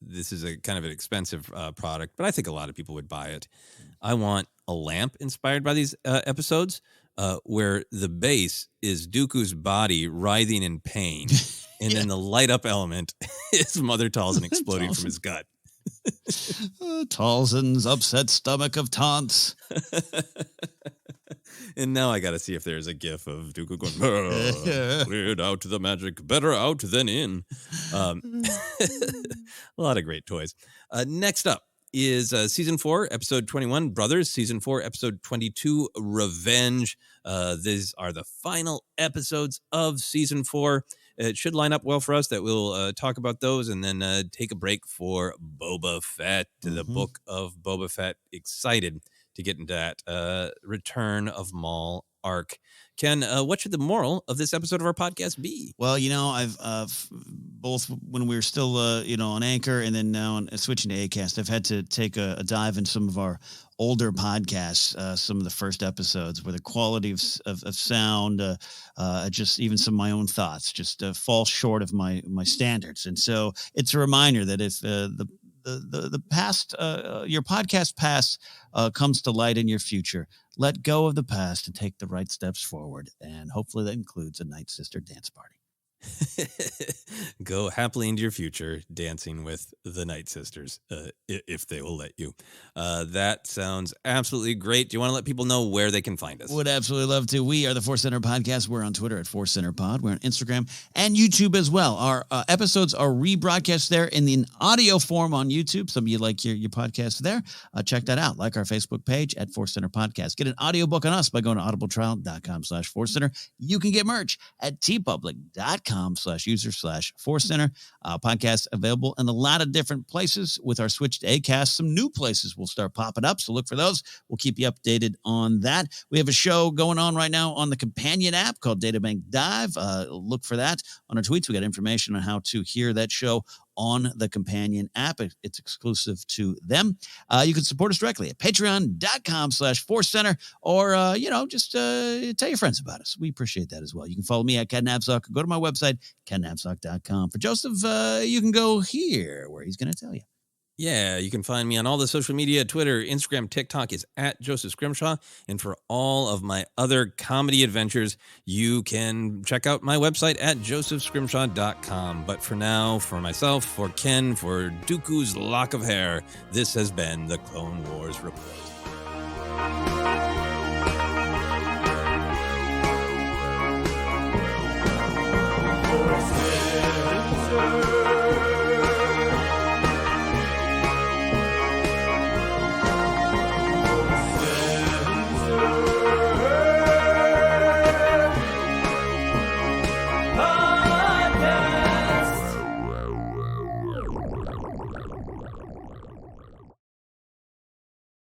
this is a kind of an expensive product, but I think a lot of people would buy it. I want a lamp inspired by these episodes. Where the base is Dooku's body writhing in pain, and then the light up element is Mother Towson exploding from his gut. Towson's upset stomach of taunts. And now I got to see if there's a gif of Dooku going, cleared out the magic, better out than in. A lot of great toys. Next up is Season 4, Episode 21, Brothers. Season 4, Episode 22, Revenge. These are the final episodes of Season 4. It should line up well for us that we'll talk about those and then take a break for Boba Fett, the book of Boba Fett. Excited to get into that Return of Maul arc. Ken, what should the moral of this episode of our podcast be? Well, I've both when we were still on Anchor and then now switching to Acast, I've had to take a dive in some of our older podcasts, some of the first episodes where the quality of sound, just even some of my own thoughts just fall short of my standards. And so it's a reminder that if the past, your podcast past comes to light in your future, let go of the past and take the right steps forward. And hopefully that includes a Night Sister dance party. Go happily into your future dancing with the Night Sisters, if they will let you. That sounds absolutely great. Do you want to let people know where they can find us? Would absolutely love to. We are the Force Center Podcast. We're on Twitter at Force Center Pod. We're on Instagram and YouTube as well. Our episodes are rebroadcast there in the audio form on YouTube. Some of you like your podcast there. Check that out. Like our Facebook page at Force Center Podcast. Get an audiobook on us by going to audibletrial.com/Force Center. You can get merch at tpublic.com/user/Force Center. Podcast available in a lot of different places. With our switch to Acast, some new places will start popping up, so look for those. We'll keep you updated on that. We have a show going on right now on the companion app called Databank Dive. Look for that on our tweets. We got information on how to hear that show on the companion app. It's exclusive to them. You can support us directly at patreon.com/Force Center, or, just tell your friends about us. We appreciate that as well. You can follow me at Ken Napzok. Go to my website, kennapzok.com. For Joseph, you can go here where he's going to tell you. Yeah, you can find me on all the social media, Twitter, Instagram, TikTok is at Joseph Scrimshaw. And for all of my other comedy adventures, you can check out my website at josephscrimshaw.com. But for now, for myself, for Ken, for Dooku's lock of hair, this has been the Clone Wars Report.